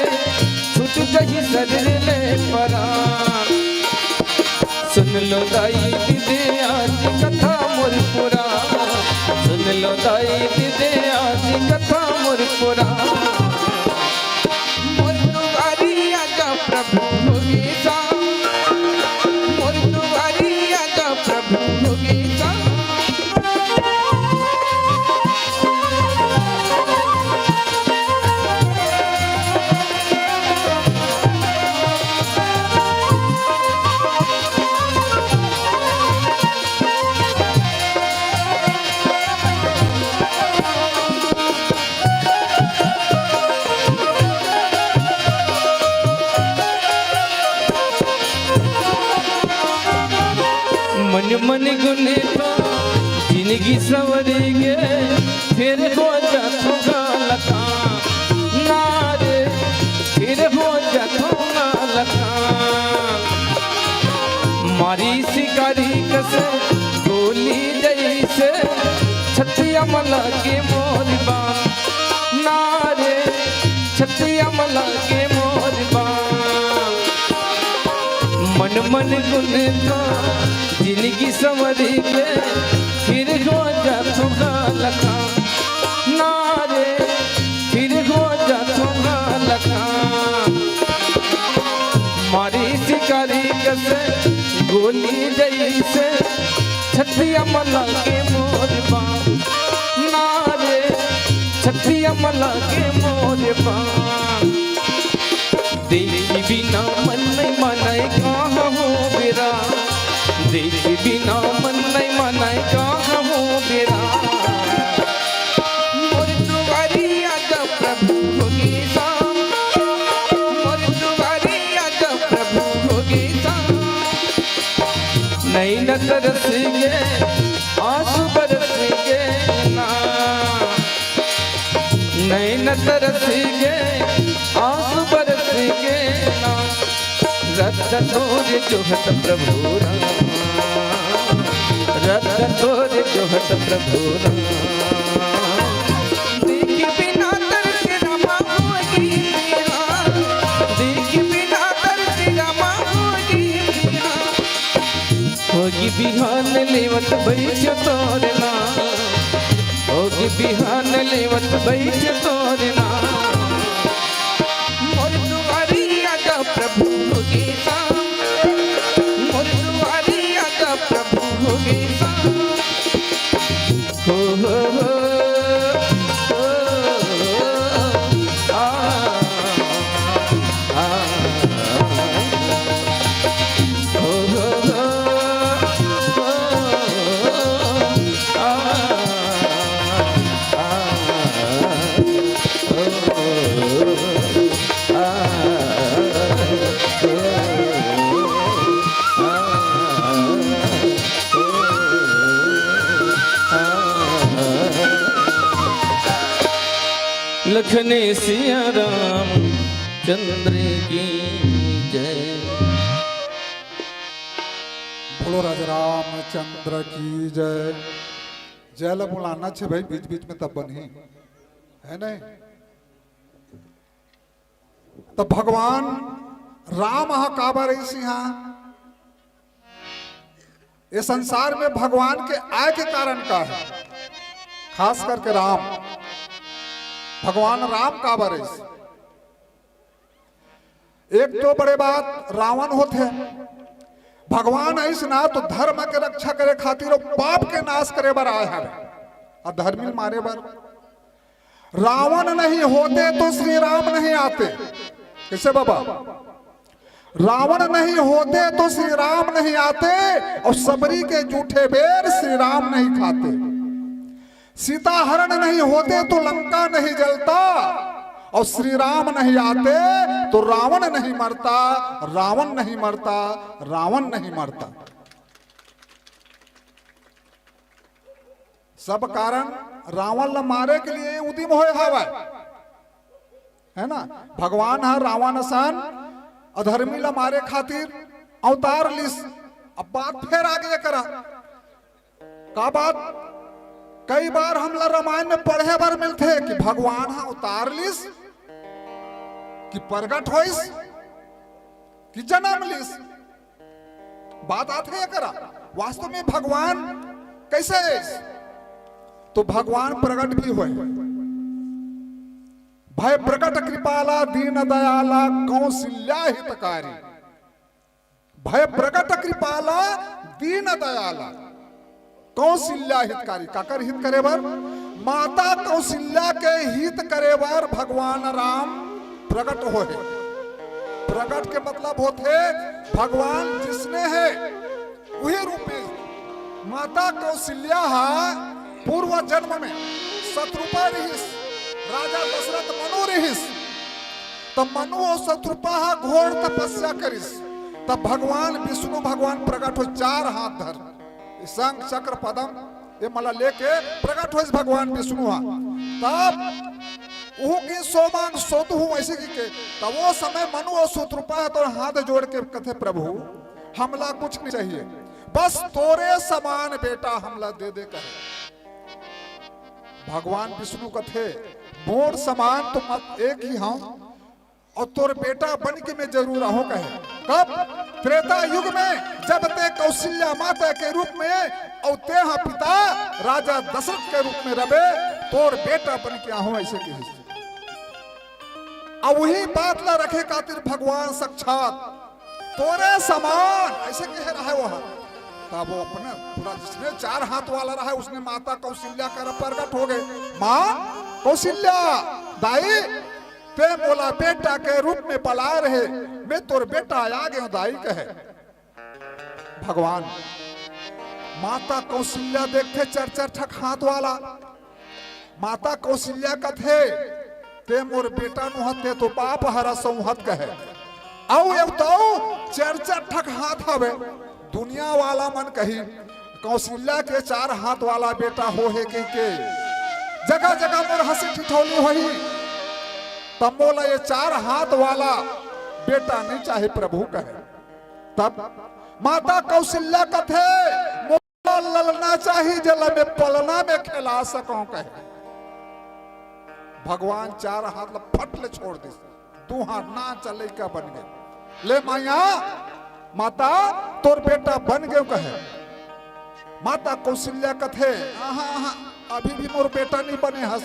छूट जही शरीर ले परा सुन लो दाई दीदी आज कथा मोर पुरा सुन लो दाई दीदी आज कथा मोर पुरा मोर दुआरी आजा प्रभु भोगीसा मोर दुआरी आजा प्रभु भोगीसा मन मन गुने तो जिंदगी सवरेंगे फिर हो जाऊंगा लता नारे फिर हो जाऊंगा लता मारी शिकारी कसे गोली जैसे छतिया मला के मोरबा नारे छतिया मला के मोरबा मन मन गुन तो जिंदगी संवरी के फिर हो जाऊंगा लखा नारे फिर हो जाऊंगा लखा मारी शिकारी कसे गोली जैसे छतिया मला के मोरबा नारे छतिया मला के मोरबा देखी बिना मन नहीं मनाए कहाँ हो बेरा देखी बिना मन नहीं मनाए कहाँ हो बेरा मोर दुआरी आजा प्रभु भोगीसा मोर दुआरी आजा प्रभु भोगीसा नहीं न तरसेंगे आंसू बरसेंगे ना नहीं न तरसेंगे आंसू बरसेंगे ना रद्द तोरे जोहत प्रभु रद्द तोरे जोहत प्रभु देख बिना तरस रमा होगी मेरा देख बिना तरस रमा होगी मेरा होगी बिहान लेवत बैठ तोरना होगी बिहान लेवत बैठ तोरना मोर दुआरी आजा प्रभु भोगीसा मोर दुआरी आजा प्रभु भोगीसा हो हो हो हो, आ, आ, हो हो हो, हो, आ, लखने सिया राम चंद्र की जय। बोलो राजा रामचंद्र की जय। जय बुलाना छे भाई बीच बीच में तब बनी है नहीं। तो भगवान राम काबा रही सिंहा ये संसार में भगवान के आय के कारण का है, खास करके राम भगवान राम काबा रही। एक तो बड़े बात रावण होते भगवान ऐसे ना तो धर्म के रक्षा करे खातिर और पाप के नाश करे बर आए हैं और धर्मी मारे बर रावण नहीं होते तो श्री राम नहीं आते। कैसे बाबा? रावण नहीं होते तो श्री राम नहीं आते, और सबरी के जूठे बेर श्री राम नहीं खाते। सीता हरण नहीं होते तो लंका नहीं जलता, और श्री राम नहीं आते तो रावण नहीं मरता, रावण नहीं मरता, रावण नहीं मरता। सब कारण रावण ल मारे के लिए उदिम होए हवा है ना। भगवान है रावण सन अधर्मी ल मारे खातिर अवतार लिस। अब बात फिर आगे करा का बात? कई बार हम रामायण में पढ़े बार मिलते कि भगवान हा अवतार लिस, कि प्रगट होइस, कि जन्म लिस। बात आते करा वास्तव में भगवान कैसे है? तो भगवान प्रगट भी हुए। भय प्रकट कृपाला दीन दयाला कौशल्या हितकारी। भय प्रकट कृपाला दीन दयाला कौशल्या हितकारी। काकर हित करे बर? माता कौशल्या के हित करे बर भगवान राम प्रकट होए। प्रकट के मतलब होते भगवान जिसने है वही रूप में। माता कौशल्या पूर्व जन्म में शत्रुपा रहिस, राजा दशरथ मनु रहिस। तब मनु और शत्रुपा घोर तपस्या करिस। तब भगवान विष्णु भगवान प्रकट हो, 4 हाथ धर शंख चक्र पदम ये मला लेके प्रकट हो भगवान विष्णु। तब वो की सोमान सोत हूँ ऐसे की तब वो समय मनु और शत्रुपा तो हाथ जोड़ के कथे प्रभु हमला कुछ नहीं चाहिए, बस तोरे समान बेटा हमला दे दे कहे। भगवान विष्णु कथे मोर समान तो मत एक ही हूं, और तोर बेटा बन के मैं जरूर रहूं कहे। कब? त्रेता युग में जब ते कौशल्या माता के रूप में और ते हा पिता राजा दशरथ के रूप में रबे, तोर बेटा बन के आहूं ऐसे की। अब वही बात ला रखे खातिर भगवान साक्षात तोरे समान ऐसे कह रहा है वह। तब वो अपने पूरा जिसने 4 हाथ वाला रहा है उसने माता कौशल्या कर प्रकट हो गए। माँ कौशल्या दाई ते बोला बेटा के रूप में पला रहे, मैं तोर बेटा आ गए दाई कहे। भगवान माता कौशल्या देखते 4 ठक हाथ वाला। माता कौशल्या कथे ते मोर बेटा नुहते तो पाप हरा संहत कहे। आओ ये तो 4 ठक हाथ हवे। दुनिया वाला मन कही कौशल्या के 4 हाथ वाला बेटा हो है के जगह जगह मोर हंसी ठिठौली होई। तब बोला ये 4 हाथ वाला बेटा नहीं चाहे प्रभु कहे। तब माता कौशल्या कथे मोला ललना चाहिए जल में पलना में खिला सको कहे। भगवान 4 हाथ ला फट ले छोड़ दी, 2 हाथ ना चले का बन गए। ले माया माता तोर बेटा बन गयो कहे। माता कौशल्या कथे अभी भी मोर बेटा नहीं बने हस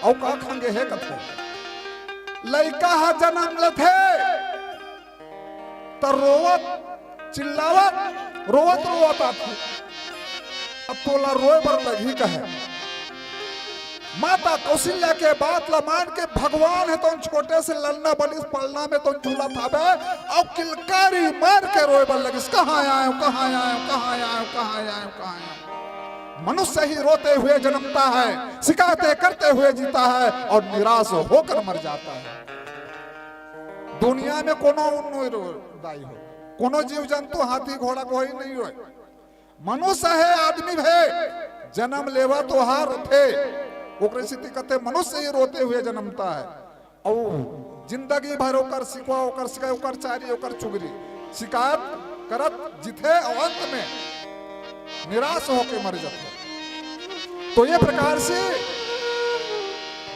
औ का खंगे है कथे। लइका हा जन्म लथे तो रोवत चिल्लावत रोवत रोवत आथे। अब तोला रोए बर लगी कहे। माता कौशल्या के बात ला मान के भगवान है तो छोटे से ललना बलिस पलना में तो झूला थाबे और किलकारी मार के रोए बर लगिस। कहाँ आयो कहाँ आयो कहाँ आयो कहाँ आयो कहाँ आयो। मनुष्य ही रोते हुए जन्मता है, शिकायतें करते हुए जीता है और निराश होकर मर जाता है। दुनिया में कोनो दाई हो, कोनो जीव जंतु हाथी घोड़ा कोई नहीं हो। मनुष्य है, आदमी है, जन्म लेवा तो हार थे ओकरे स्थिति कहते मनुष्य ही रोते हुए जन्मता है। और जिंदगी भर ओकर सिकवा ओकर सिकाय ओकर चारी ओकर चुगरी शिकायत करत जिथे और अंत में निराश होके मर जाते। तो ये प्रकार से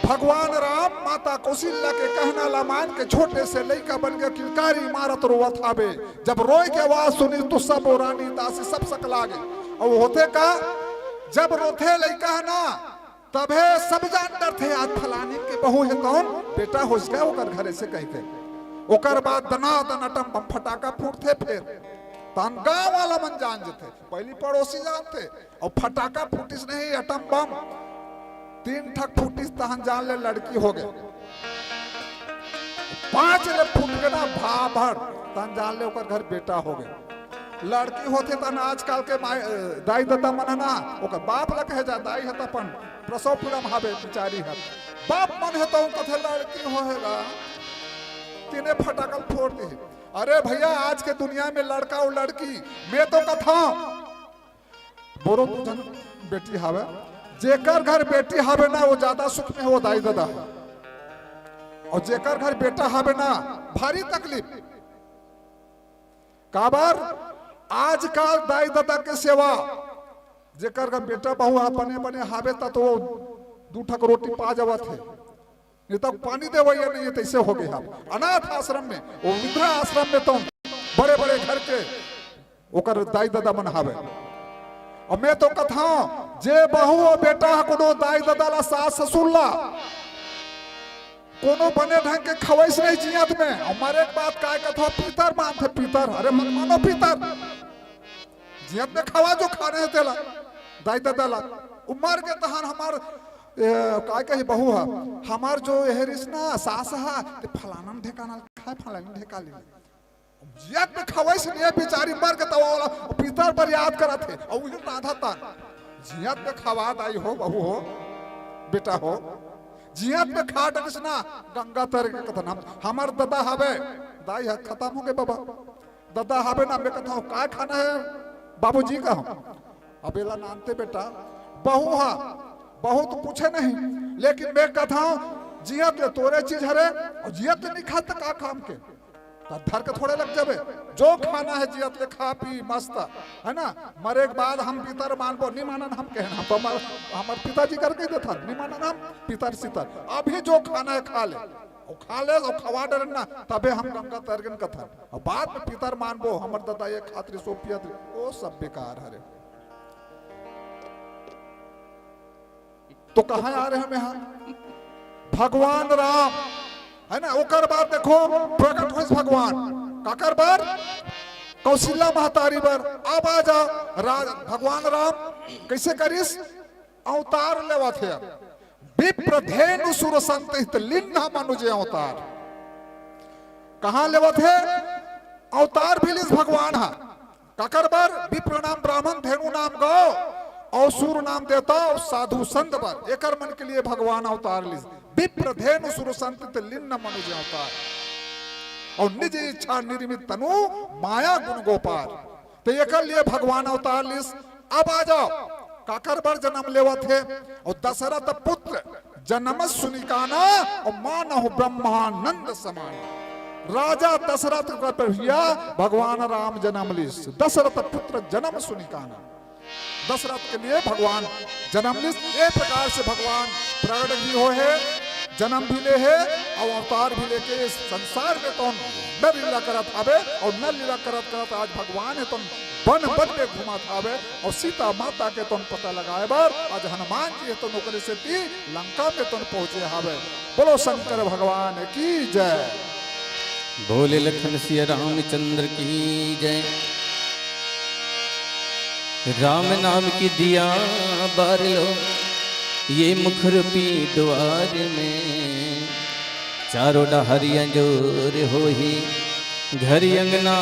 भगवान राम माता कौशल्या के कहना ला मान के छोटे से लइका बन गया किलकारी मारत रोवत आवे। जब रोए के आवाज सुनी तो सब रानी दासी सब सकला गए। और होते का जब रोते लइका ना तबे सब जान डर थे आज फलाने के बहू है कौन बेटा हो गया ओकर घरे से कहते। ओकर बाद दनादन अटम बम फटाका फूटते। फिर तन गांव वाला मन जान जते, पहली पड़ोसी जानते और फटाका फूटिस नहीं अटम बम 3 ठक फूटी तहन जान ले लड़की हो गए, 5 ले फूट के ना भाभर तहन जान ले ओकर घर बेटा हो गए। लड़की होते तन आजकल के दाई दादा मन ना ओकर बाप लग है जा दाई है अपन प्रसव पीड़ा हावे बिचारी है, बाप मन है तो कथे लड़की होएगा तीने फटाकल फोड़ दी। अरे भैया आज के दुनिया में लड़का और लड़की मैं तो कथा बोरो जन बेटी हावे, जेकर घर बेटी हावे ना वो ज्यादा सुख में हो दाई दादा, और जेकर घर बेटा हावे ना भारी तकलीफ। काबर आजकल दाई दादा के सेवा जेकर घर बेटा बहू अपने बने हावे ता तो 2 ठक रोटी पा जावा थे, नहीं तो पानी दे वही नहीं तैसे हो गए। हम अनाथ आश्रम में वो वृद्धा आश्रम में तो बड़े बड़े घर के ओकर दाई दादा मन हावे। और मैं तो कथा जे बहू और बेटा कोनो दाई दादा ला सास ससुर ला कोनो बने ढंग के खवैस नहीं जियत में। हमारे एक बात काय कथा पीतर मानते पीतर, अरे मन मानो पीतर जियत में खवा जो खाने है तेला दाई दादा ला उमर के तहन हमार काय कही बहू है हमार जो हेरिस ना सास है ते फलाना ढेकाना खाए फलाना ढेका ले जियत में खवैस नहीं बेचारी मर के तवा पीतर पर याद करा थे और वही आधा तन जियत में खवा दाई हो बहू हो बेटा हो जियत में खा डस ना गंगा तर के कथा हमार दादा हवे दाई है खत्म हो गए बाबा दादा हवे ना मैं कथा का खाना है बाबूजी का अबेला नानते बेटा बहू हा बहुत पूछे नहीं, लेकिन मैं कहता हूं जियत ले तोरे चीज हरे और जियत ले नहीं खाता का काम के धर के थोड़े लग जावे। जो खाना है जियत ले खा पी मस्त है ना, मरे के बाद हम पितर मानबो नहीं मानन हम कहन हम तो हमार पिताजी करके देता नहीं मानन हम पितर सितर। अभी जो खाना है खा ले और खा ले और खवा डर ना तबे हम गंगा तरगन कथा और बाद में पितर मानबो हमर दादा ये खातिर सो पियत ओ सब बेकार हरे। तो कहाँ आ रहे हम यहाँ भगवान राम है ना, ओकर बाद देखो प्रकट हो भगवान काकर बार कौशल्या महतारी बर अब आ जा भगवान राम कैसे करिस अवतार लेवा थे विप्र धेनु सुर संत लिन्ना मनुजे अवतार कहाँ लेवा थे अवतार भी लिस भगवान है काकर बार विप्र नाम ब्राह्मण धेनु नाम गौ और सूर नाम देता और साधु संत पर एकर मन के लिए भगवान अवतार लिस विप्र धेनु सुर संत लिन्न मनुज अवतार और निज इच्छा निर्मित तनु माया गुण गोपाल तो एकर लिए भगवान अवतार लिस। अब आ जाओ काकर बर जन्म लेवा थे और दशरथ पुत्र जन्म सुनिकाना और मानहु ब्रह्मानंद समान राजा दशरथ का भैया भगवान राम जन्म लिस दशरथ पुत्र जन्म सुनिकाना दशरथ के लिए भगवान जन्म लिस। एक प्रकार से भगवान प्रकट भी हो है जन्म भी ले है और अवतार भी लेके इस संसार में तो न लीला करत आवे और न लीला करत करत आज भगवान है तो बन बन में घुमा थावे और सीता माता के तुम पता लगाए बार आज हनुमान जी है तो नौकरी से ती लंका में तुम पहुंचे हावे। बोलो शंकर भगवान की जय। भोले लखन सिया रामचंद्र की जय। राम नाम की दिया बार लो ये मुखरपी द्वार में चारों डहरिया जोर हो ही घर अंगना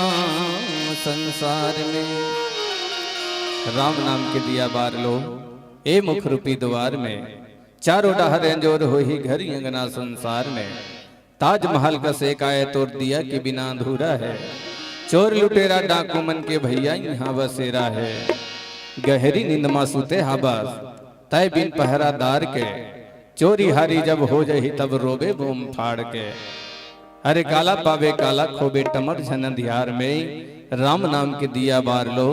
संसार में। राम नाम के दिया बार लो ए मुखरूपी द्वार में चारों डहरिया जोर हो ही घर अंगना संसार में। ताजमहल का सेकाए तोड़ दिया कि बिना अधूरा है चोर लुटेरा डाकू मन के भैया यहाँ बसेरा है। गहरी नींद मासूते हाबास तय बिन पहरादार के चोरी हारी जब हो जाही तब रोबे बूम फाड़ के। अरे काला पावे काला खोबे टमर झन अंधियार में राम नाम के दिया बार लो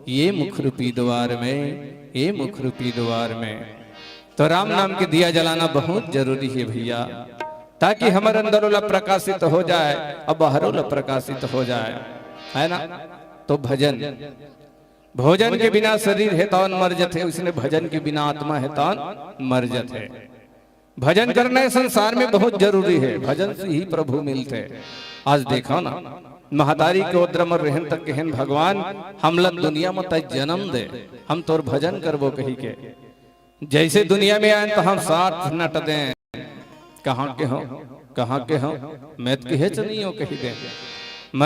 ये मुखरूपी द्वार में ये मुखरूपी द्वार में। तो राम नाम के दिया जलाना बहुत जरूरी है भैया ताकि हमारे अंदर वाला प्रकाशित हो जाए अब बाहरों वाला प्रकाशित हो जाए है ना। तो भजन भोजन के बिना शरीर है तौन मर्जत है उसने भजन के बिना आत्मा है तौन मर्जत है। भजन करना संसार में बहुत जरूरी है भजन से ही प्रभु मिलते। आज देखो ना महतारी के उद्रम और रहन तक कहन भगवान हमला दुनिया में तय जन्म दे हम तोर भजन करबो कही के जैसे दुनिया में आए तो हम साथ नट दें, कहाँ के हो, कहाँ के हो, मैं तो कहे नहीं हो कही दें।